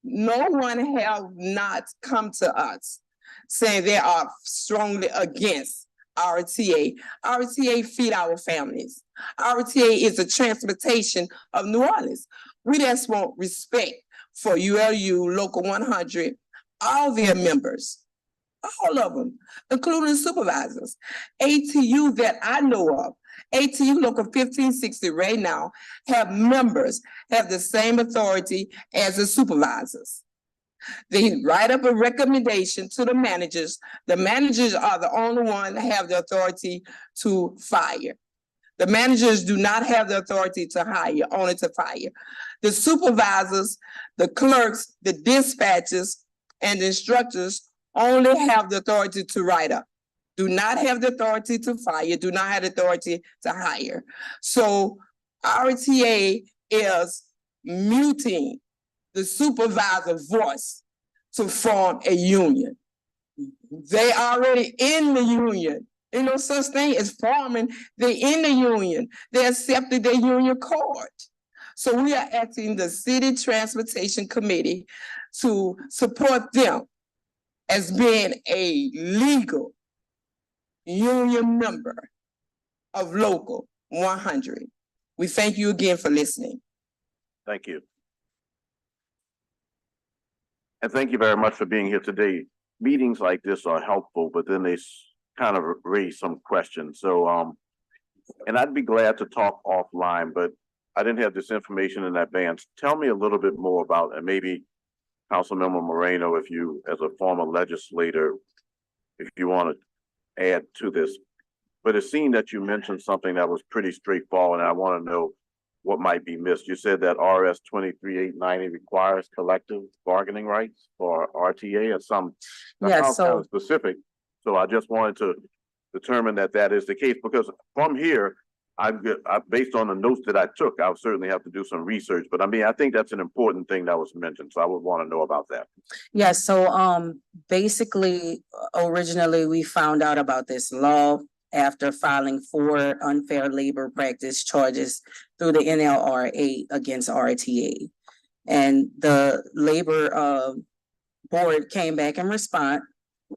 S10: No one have not come to us saying they are strongly against RTA. RTA feed our families. RTA is the transportation of New Orleans. We just want respect for ULU Local 100, all their members, all of them, including supervisors. ATU that I know of, ATU Local 1560 right now have members, have the same authority as the supervisors. They write up a recommendation to the managers. The managers are the only one that have the authority to fire. The managers do not have the authority to hire, only to fire. The supervisors, the clerks, the dispatchers and instructors only have the authority to write up. Do not have the authority to fire, do not have the authority to hire. So RTA is muting the supervisor voice to form a union. They already in the union. Ain't no such thing as forming. They in the union. They accepted their union card. So we are asking the City Transportation Committee to support them as being a legal union member of Local 100. We thank you again for listening.
S1: Thank you. And thank you very much for being here today. Meetings like this are helpful, but then they kind of raise some questions. So, and I'd be glad to talk offline, but I didn't have this information in advance. Tell me a little bit more about, and maybe Councilmember Moreno, if you, as a former legislator, if you want to add to this. But it seemed that you mentioned something that was pretty straightforward, and I want to know what might be missed. You said that RS 23890 requires collective bargaining rights for RTA or some. That
S10: Yes,
S1: sounds kind
S10: so
S1: of specific. So I just wanted to determine that that is the case, because from here, based on the notes that I took, I'll certainly have to do some research, but I mean, I think that's an important thing that was mentioned, so I would want to know about that.
S10: yeah, so basically, originally we found out about this law after filing 4 unfair labor practice charges through the NLRA against RTA. And the labor board came back and responded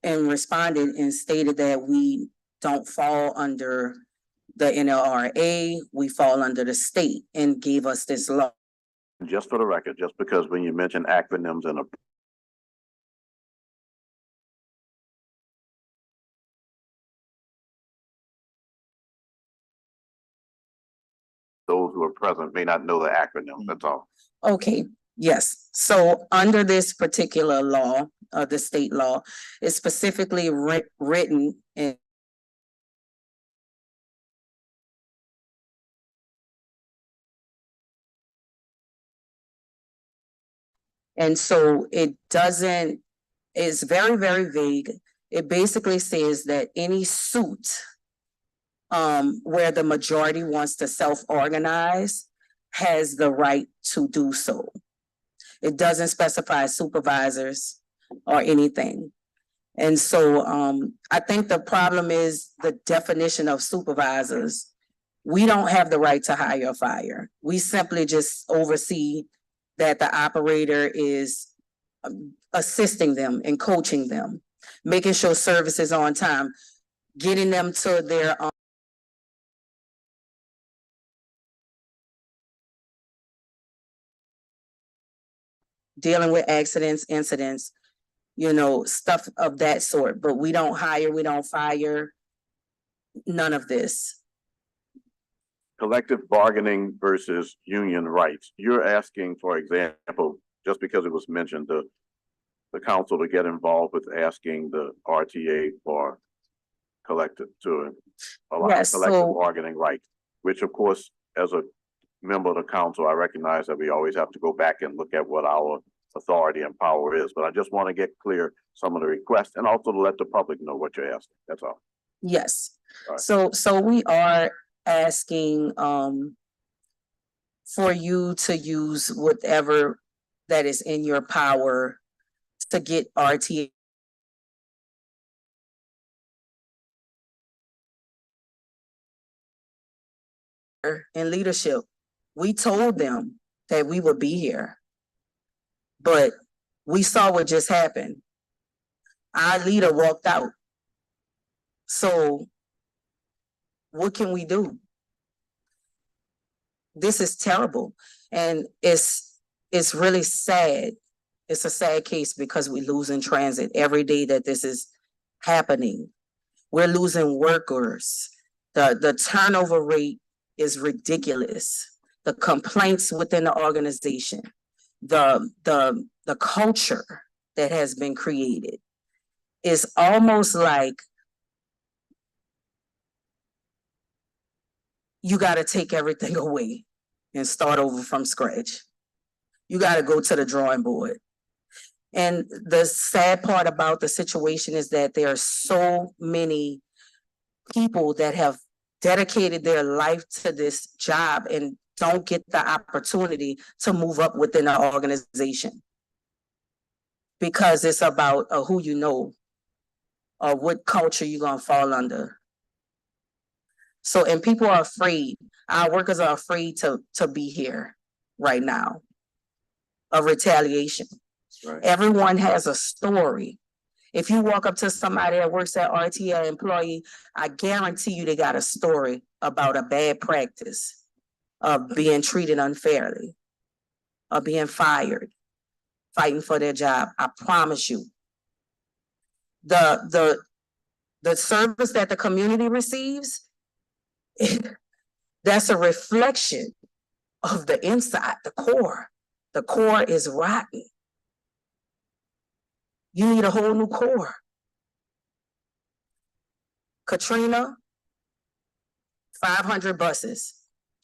S10: and stated that we don't fall under the NLRA, we fall under the state, and gave us this law.
S1: Just for the record, just because when you mention acronyms and those who are present may not know the acronym, that's all.
S10: Okay, yes. So under this particular law, the state law, is specifically written in and so it doesn't, it's very, very vague. It basically says that any suit where the majority wants to self-organize has the right to do so. It doesn't specify supervisors or anything. And so I think the problem is the definition of supervisors. We don't have the right to hire or fire. We simply just oversee that the operator is assisting them and coaching them, making sure service is on time, getting them to their dealing with accidents, incidents, you know, stuff of that sort. But we don't hire, we don't fire, none of this.
S1: Collective bargaining versus union rights. You're asking, for example, just because it was mentioned, the council to get involved with asking the RTA for collective to allow
S10: Yes,
S1: collective bargaining rights, which of course, as a member of the council, I recognize that we always have to go back and look at what our authority and power is, but I just want to get clear some of the requests and also to let the public know what you're asking. That's all.
S10: Yes.
S1: All right.
S10: So we are asking for you to use whatever that is in your power to get RTA in leadership. We told them that we would be here, but we saw what just happened. Our leader walked out. So what can we do? This is terrible. And it's really sad. It's a sad case because we lose in transit every day that this is happening. We're losing workers. The turnover rate is ridiculous. The complaints within the organization, the culture that has been created is almost like you got to take everything away and start over from scratch. You got to go to the drawing board. And the sad part about the situation is that there are so many people that have dedicated their life to this job and don't get the opportunity to move up within the organization. Because it's about who you know or what culture you're gonna fall under. So, and people are afraid, our workers are afraid to be here right now of retaliation.
S1: Right.
S10: Everyone has a story. If you walk up to somebody that works at RTA employee, I guarantee you they got a story about a bad practice of being treated unfairly, of being fired, fighting for their job. I promise you. The service that the community receives, that's a reflection of the inside, the core. The core is rotten. You need a whole new core. Katrina, 500 buses,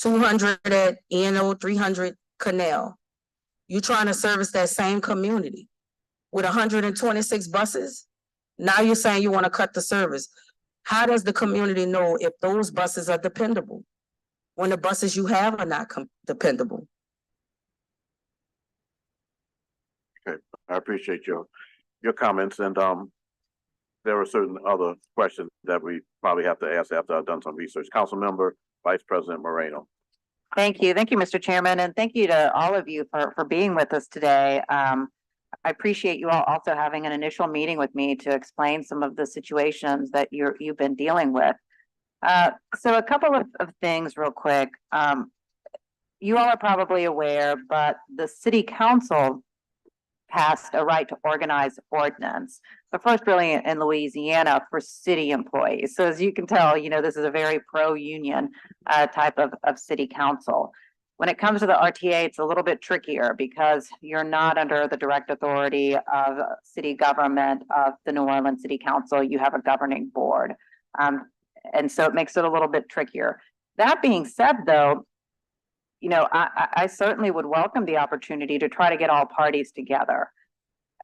S10: 200 at ENO, 300 Canal. You trying to service that same community with 126 buses? Now you're saying you want to cut the service. How does the community know if those buses are dependable when the buses you have are not dependable?
S1: Okay, I appreciate your comments, and there are certain other questions that we probably have to ask after I've done some research. Councilmember Vice President Moreno.
S12: Thank you. Thank you, Mr. Chairman, and thank you to all of you for being with us today. I appreciate you all also having an initial meeting with me to explain some of the situations that you've been dealing with. So a couple of things real quick. You all are probably aware, but the City Council passed a right to organize ordinance, the first really in Louisiana for city employees. So as you can tell, this is a very pro-union type of city council. When it comes to the RTA, it's a little bit trickier because you're not under the direct authority of city government of the New Orleans City Council. You have a governing board. And so it makes it a little bit trickier. That being said, though, I certainly would welcome the opportunity to try to get all parties together.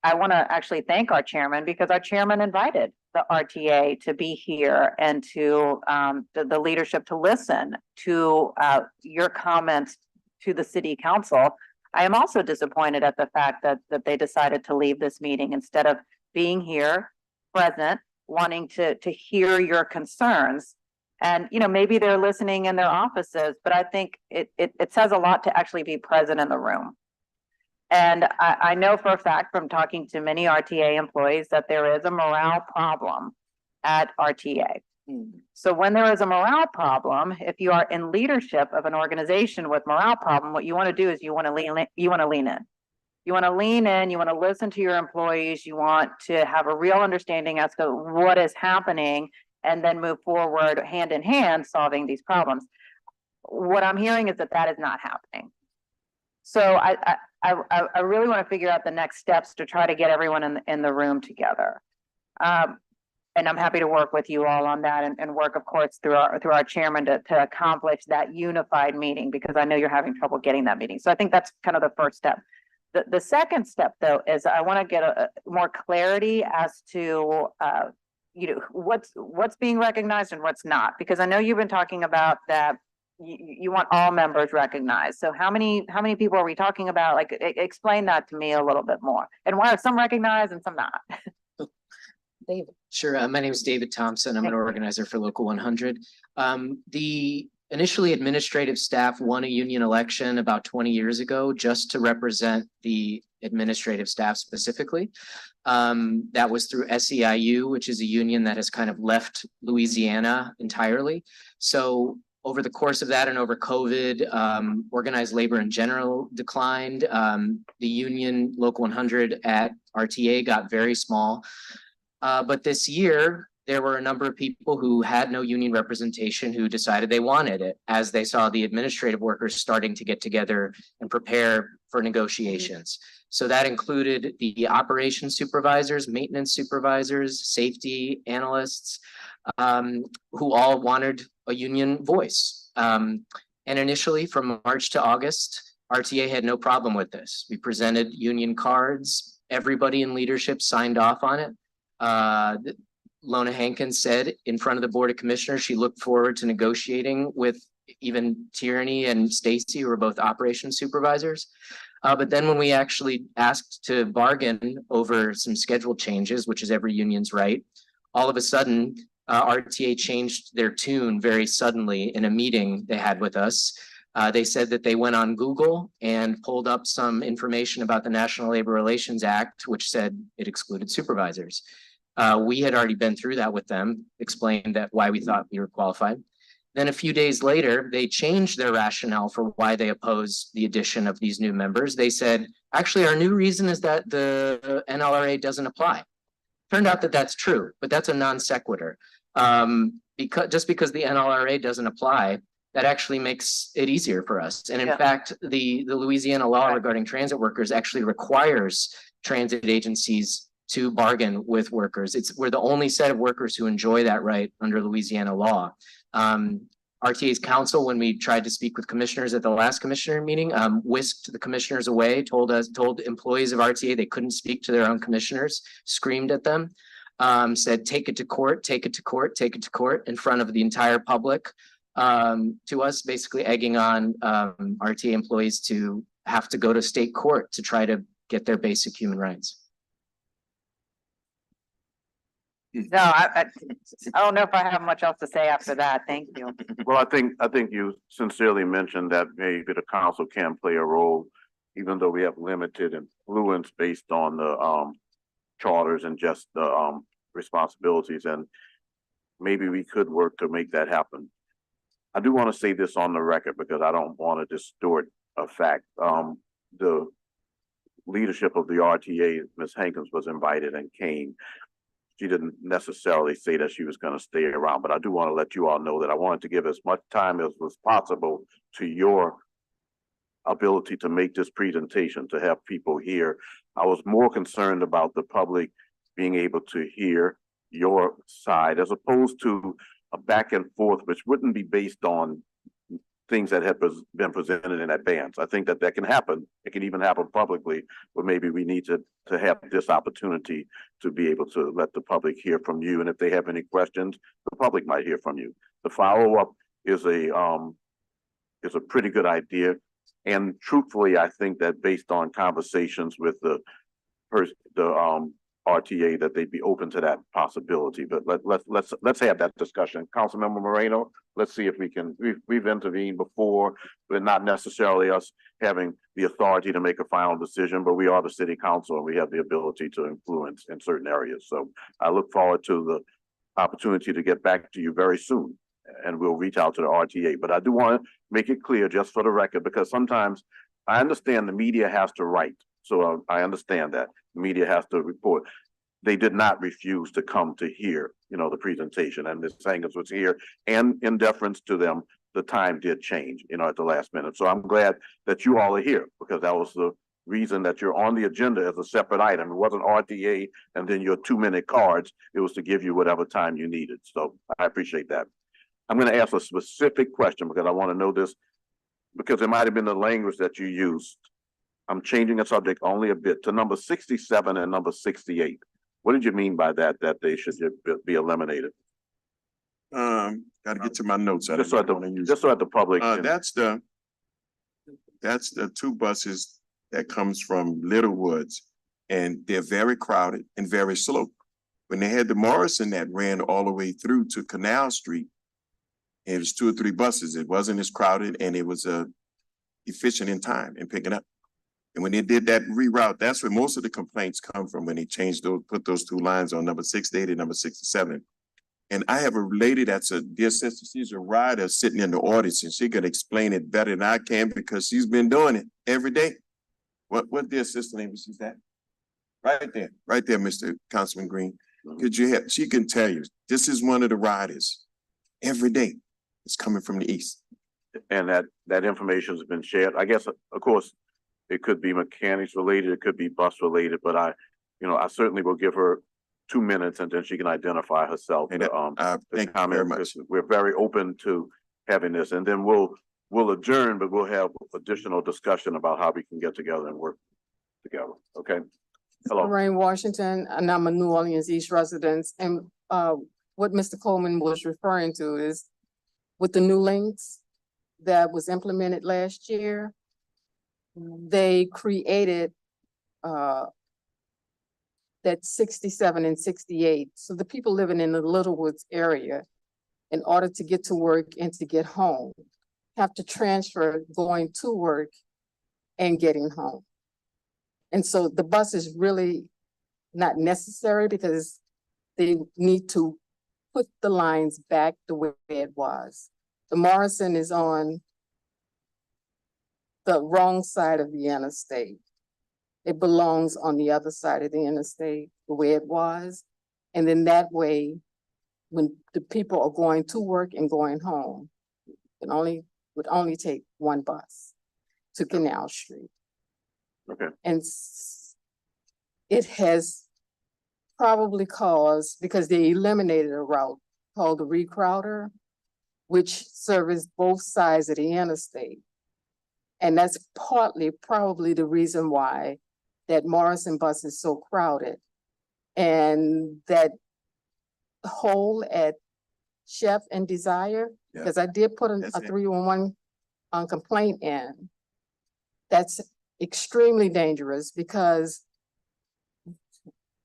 S12: I want to actually thank our chairman because our chairman invited the RTA to be here and to the leadership to listen to your comments to the city council. I am also disappointed at the fact that they decided to leave this meeting instead of being here, present, wanting to hear your concerns. And, maybe they're listening in their offices, but I think it says a lot to actually be present in the room. And I know for a fact from talking to many RTA employees that there is a morale problem at RTA. So when there is a morale problem, if you are in leadership of an organization with morale problem, what you want to do is you want to lean in. You want to lean in, you want to listen to your employees, you want to have a real understanding as to what is happening and then move forward hand in hand solving these problems. What I'm hearing is that is not happening. So I really want to figure out the next steps to try to get everyone in the room together. And I'm happy to work with you all on that and work, of course, through our chairman to accomplish that unified meeting, because I know you're having trouble getting that meeting. So I think that's kind of the first step. The second step, though, is I want to get more clarity as to what's being recognized and what's not, because I know you've been talking about that you want all members recognized. So how many people are we talking about? Like, explain that to me a little bit more. And why are some recognized and some not?
S10: David.
S13: Sure. My name is David Thompson. I'm an organizer for Local 100. The initially administrative staff won a union election about 20 years ago just to represent the administrative staff specifically. That was through SEIU, which is a union that has kind of left Louisiana entirely. So over the course of that and over COVID, organized labor in general declined. The union Local 100 at RTA got very small. But this year, there were a number of people who had no union representation who decided they wanted it as they saw the administrative workers starting to get together and prepare for negotiations. So that included the operations supervisors, maintenance supervisors, safety analysts, who all wanted a union voice. And initially from March to August, RTA had no problem with this. We presented union cards everybody in leadership signed off on it. Lona Hankins said in front of the Board of Commissioners, she looked forward to negotiating with even Tierney and Stacy, who are both operations supervisors. But then when we actually asked to bargain over some schedule changes, which is every union's right, all of a sudden, RTA changed their tune very suddenly in a meeting they had with us. They said that they went on Google and pulled up some information about the National Labor Relations Act, which said it excluded supervisors. We had already been through that with them, explained that why we thought we were qualified. Then a few days later, they changed their rationale for why they oppose the addition of these new members. They said, actually, our new reason is that the NLRA doesn't apply. Turned out that that's true, but that's a non sequitur. Just because the NLRA doesn't apply, that actually makes it easier for us. And in fact, the Louisiana law regarding transit workers actually requires transit agencies to bargain with workers. We're the only set of workers who enjoy that right under Louisiana law. RTA's counsel, when we tried to speak with commissioners at the last commissioner meeting, whisked the commissioners away, told employees of RTA they couldn't speak to their own commissioners, screamed at them, said, take it to court, take it to court, take it to court in front of the entire public, to us, basically egging on RTA employees to have to go to state court to try to get their basic human rights.
S12: No, I don't know if I have much else to say after that. Thank you.
S1: Well, I think you sincerely mentioned that maybe the council can play a role, even though we have limited influence based on the charters and just the responsibilities, and maybe we could work to make that happen. I do want to say this on the record because I don't want to distort a fact. The leadership of the RTA, Ms. Hankins, was invited and came. She didn't necessarily say that she was going to stay around, but I do want to let you all know that I wanted to give as much time as was possible to your ability to make this presentation, to have people here. I was more concerned about the public being able to hear your side as opposed to a back and forth, which wouldn't be based on things that have been presented in advance. I think that can happen. It can even happen publicly, but maybe we need to have this opportunity to be able to let the public hear from you. And if they have any questions, the public might hear from you. The follow-up is a pretty good idea. And truthfully, I think that based on conversations with the RTA, that they'd be open to that possibility. But let's have that discussion. Councilmember Moreno, let's see if we can. We've intervened before, but not necessarily us having the authority to make a final decision. But we are the city council, and we have the ability to influence in certain areas. So I look forward to the opportunity to get back to you very soon, and we'll reach out to the RTA. But I do want to make it clear, just for the record, because sometimes I understand the media has to write. So I understand that the media has to report. They did not refuse to come to hear, the presentation, and Ms. Hankins was here, and in deference to them, the time did change, at the last minute. So I'm glad that you all are here, because that was the reason that you're on the agenda as a separate item. It wasn't RTA and then your 2-minute cards. It was to give you whatever time you needed. So I appreciate that. I'm going to ask a specific question because I want to know this, because it might have been the language that you used. I'm changing the subject only a bit to number 67 and number 68. What did you mean by that they should be eliminated?
S11: Got to get to my notes.
S1: Just so at the public.
S11: That's the 2 buses that comes from Little Woods, and they're very crowded and very slow. When they had the Morrison that ran all the way through to Canal Street, it was 2 or 3 buses. It wasn't as crowded, and it was efficient in time in picking up. And when they did that reroute, that's where most of the complaints come from, when they changed put those 2 lines on number 68 and number 67. And I have a lady that's a dear sister. She's a rider sitting in the audience, and she can explain it better than I can because she's been doing it every day. What dear sister name is that? Right there, Mr. Councilman Green. Could you have? She can tell you. This is one of the riders every day. It's coming from the east.
S1: And that information has been shared. I guess, of course, it could be mechanics related, it could be bus related, but I certainly will give her 2 minutes and then she can identify herself.
S11: And thank you very much.
S1: We're very open to having this, and then we'll adjourn, but we'll have additional discussion about how we can get together and work together. Okay. Hello.
S14: Lorraine Washington, and I'm a New Orleans East resident. And what Mr. Coleman was referring to is with the new links that was implemented last year, they created that 67 and 68. So the people living in the Littlewoods area, in order to get to work and to get home, have to transfer going to work and getting home. And so the bus is really not necessary because they need to put the lines back the way it was. The Morrison is on the wrong side of the interstate. It belongs on the other side of the interstate, the way it was. And then that way, when the people are going to work and going home, it would only take one bus to Canal Street.
S1: Okay.
S14: And it has probably caused, because they eliminated a route called the Recrouter, which serviced both sides of the interstate. And that's partly probably the reason why that Morrison bus is so crowded. And that hole at Chef and Desire,
S11: Yeah.
S14: because I did put
S11: That's
S14: a
S11: it.
S14: 311 complaint in. That's extremely dangerous because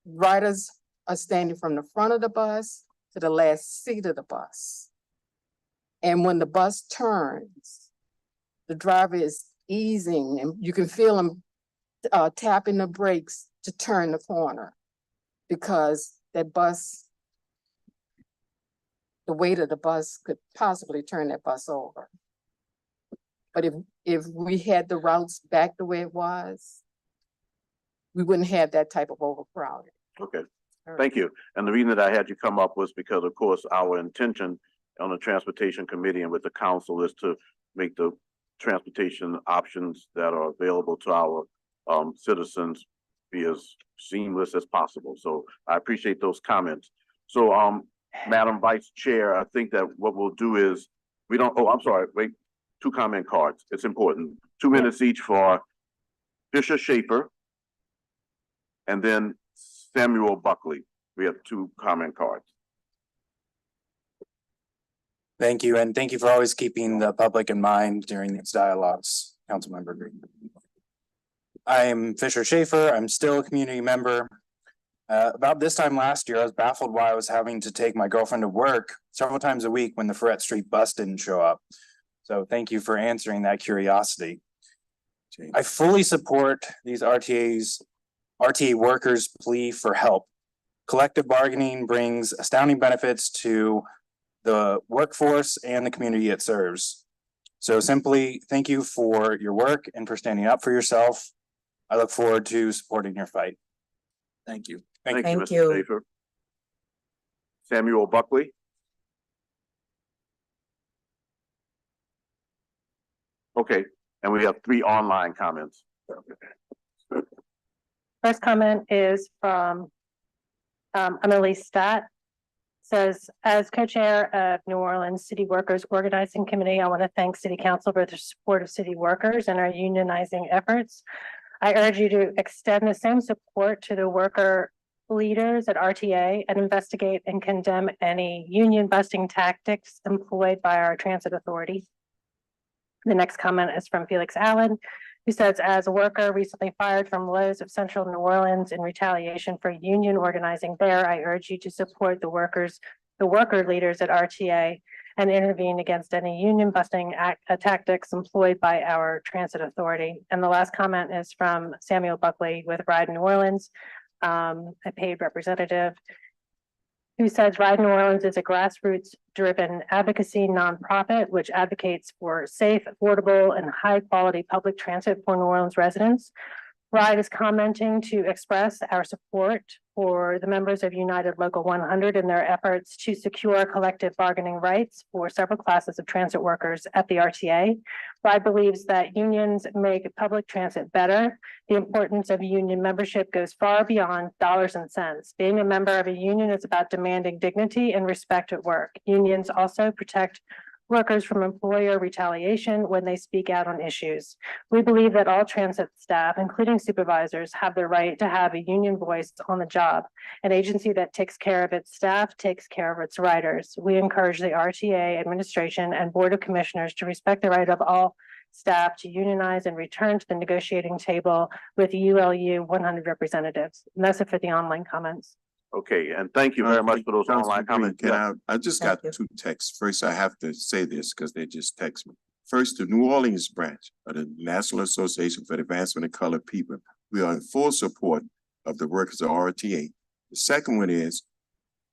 S14: riders are standing from the front of the bus to the last seat of the bus. And when the bus turns, the driver is easing and you can feel him tapping the brakes to turn the corner because that bus, the weight of the bus could possibly turn that bus over. But if we had the routes back the way it was, we wouldn't have that type of overcrowding.
S1: Okay, thank you. And the reason that I had you come up was because, of course, our intention on the Transportation Committee and with the council is to make the transportation options that are available to our citizens be as seamless as possible. So I appreciate those comments. So Madam Vice Chair, I think that what we'll do is I'm sorry, wait, 2 comment cards. It's important. 2 minutes each for Fisher Schaefer and then Samuel Buckley. We have 2 comment cards.
S8: Thank you, and thank you for always keeping the public in mind during these dialogues, Councilmember Green. I am Fisher Schaefer. I'm still a community member. About this time last year, I was baffled why I was having to take my girlfriend to work several times a week when the Ferret Street bus didn't show up. So thank you for answering that curiosity. I fully support these RTA workers' plea for help. Collective bargaining brings astounding benefits to the workforce and the community it serves. So simply thank you for your work and for standing up for yourself. I look forward to supporting your fight.
S3: Thank you.
S1: Thank you,
S10: Thank
S1: Mr.
S10: you.
S1: Schaefer. Samuel Buckley. Okay, and we have 3 online comments.
S2: First comment is from Emily Stott. Says, as co-chair of New Orleans City Workers Organizing Committee, I want to thank City Council for the support of city workers and our unionizing efforts. I urge you to extend the same support to the worker leaders at RTA and investigate and condemn any union busting tactics employed by our transit authority. The next comment is from Felix Allen, who says, as a worker recently fired from Lowe's of Central New Orleans in retaliation for union organizing there, I urge you to support the worker leaders at RTA and intervene against any union busting tactics employed by our transit authority. And the last comment is from Samuel Buckley with Ride New Orleans, a paid representative, who says Ride New Orleans is a grassroots-driven advocacy nonprofit which advocates for safe, affordable, and high-quality public transit for New Orleans residents. Ride is commenting to express our support for the members of United Local 100 in their efforts to secure collective bargaining rights for several classes of transit workers at the RTA. Ride believes that unions make public transit better. The importance of union membership goes far beyond dollars and cents. Being a member of a union is about demanding dignity and respect at work. Unions also protect workers from employer retaliation when they speak out on issues. We believe that all transit staff, including supervisors, have the right to have a union voice on the job. An agency that takes care of its staff takes care of its riders. We encourage the RTA administration and Board of Commissioners to respect the right of all staff to unionize and return to the negotiating table with ULU 100 representatives. And that's it for the online comments.
S1: Okay, and thank you very much for those online comments.
S11: Can
S1: Yeah.
S11: I just
S2: Thank
S11: got two texts. First, I have to say this because they just text me. First, the New Orleans branch of the National Association for the Advancement of Colored People. We are in full support of the workers of RTA. The second one is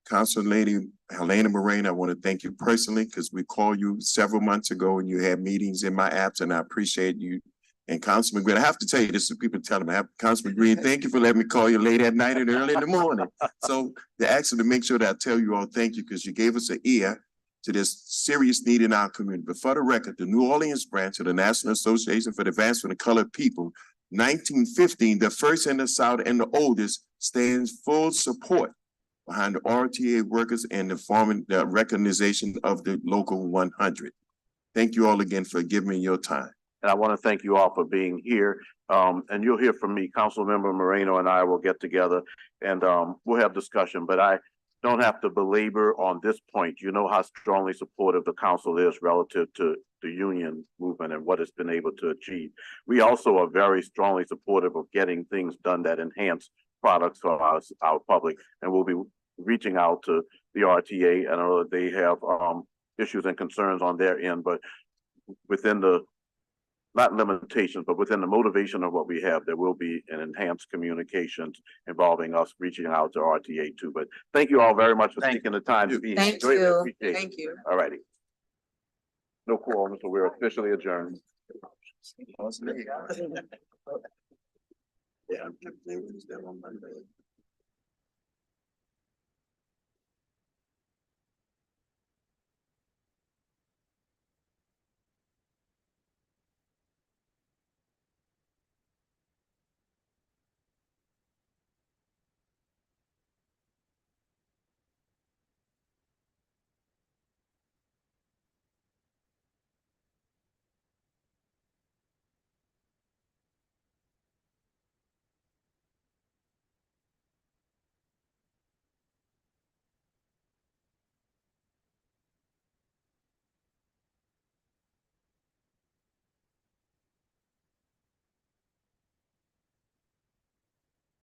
S11: Council Lady Helena Moreno. I want to thank you personally because we called you several months ago and you had meetings in my absence, and I appreciate you. And Councilman Green, I have to tell you, this is people telling me, Councilman Green, thank you for letting me call you late at night and early in the morning. So the action to make sure that I tell you all thank you because you gave us an ear to this serious need in our community. But for the record, the New Orleans branch of the National Association for the Advancement of Colored People, 1915, the first in the South and the oldest, stands full support behind the RTA workers and the recognition of the local 100. Thank you all again for giving me your time.
S1: And I want to thank you all for being here. And you'll hear from me. Councilmember Moreno and I will get together and we'll have discussion, but I don't have to belabor on this point. You know how strongly supportive the council is relative to the union movement and what it's been able to achieve. We also are very strongly supportive of getting things done that enhance products for our public. And we'll be reaching out to the RTA. I know that they have issues and concerns on their end, but within the not limitations, but within the motivation of what we have, there will be an enhanced communications involving us reaching out to RTA too. But thank you all very much for taking the time to be here.
S5: Thank
S1: Greatly
S5: you.
S1: appreciate it.
S5: Thank you.
S1: All righty. No quorum, so we're officially adjourned.
S11: Yeah, I'm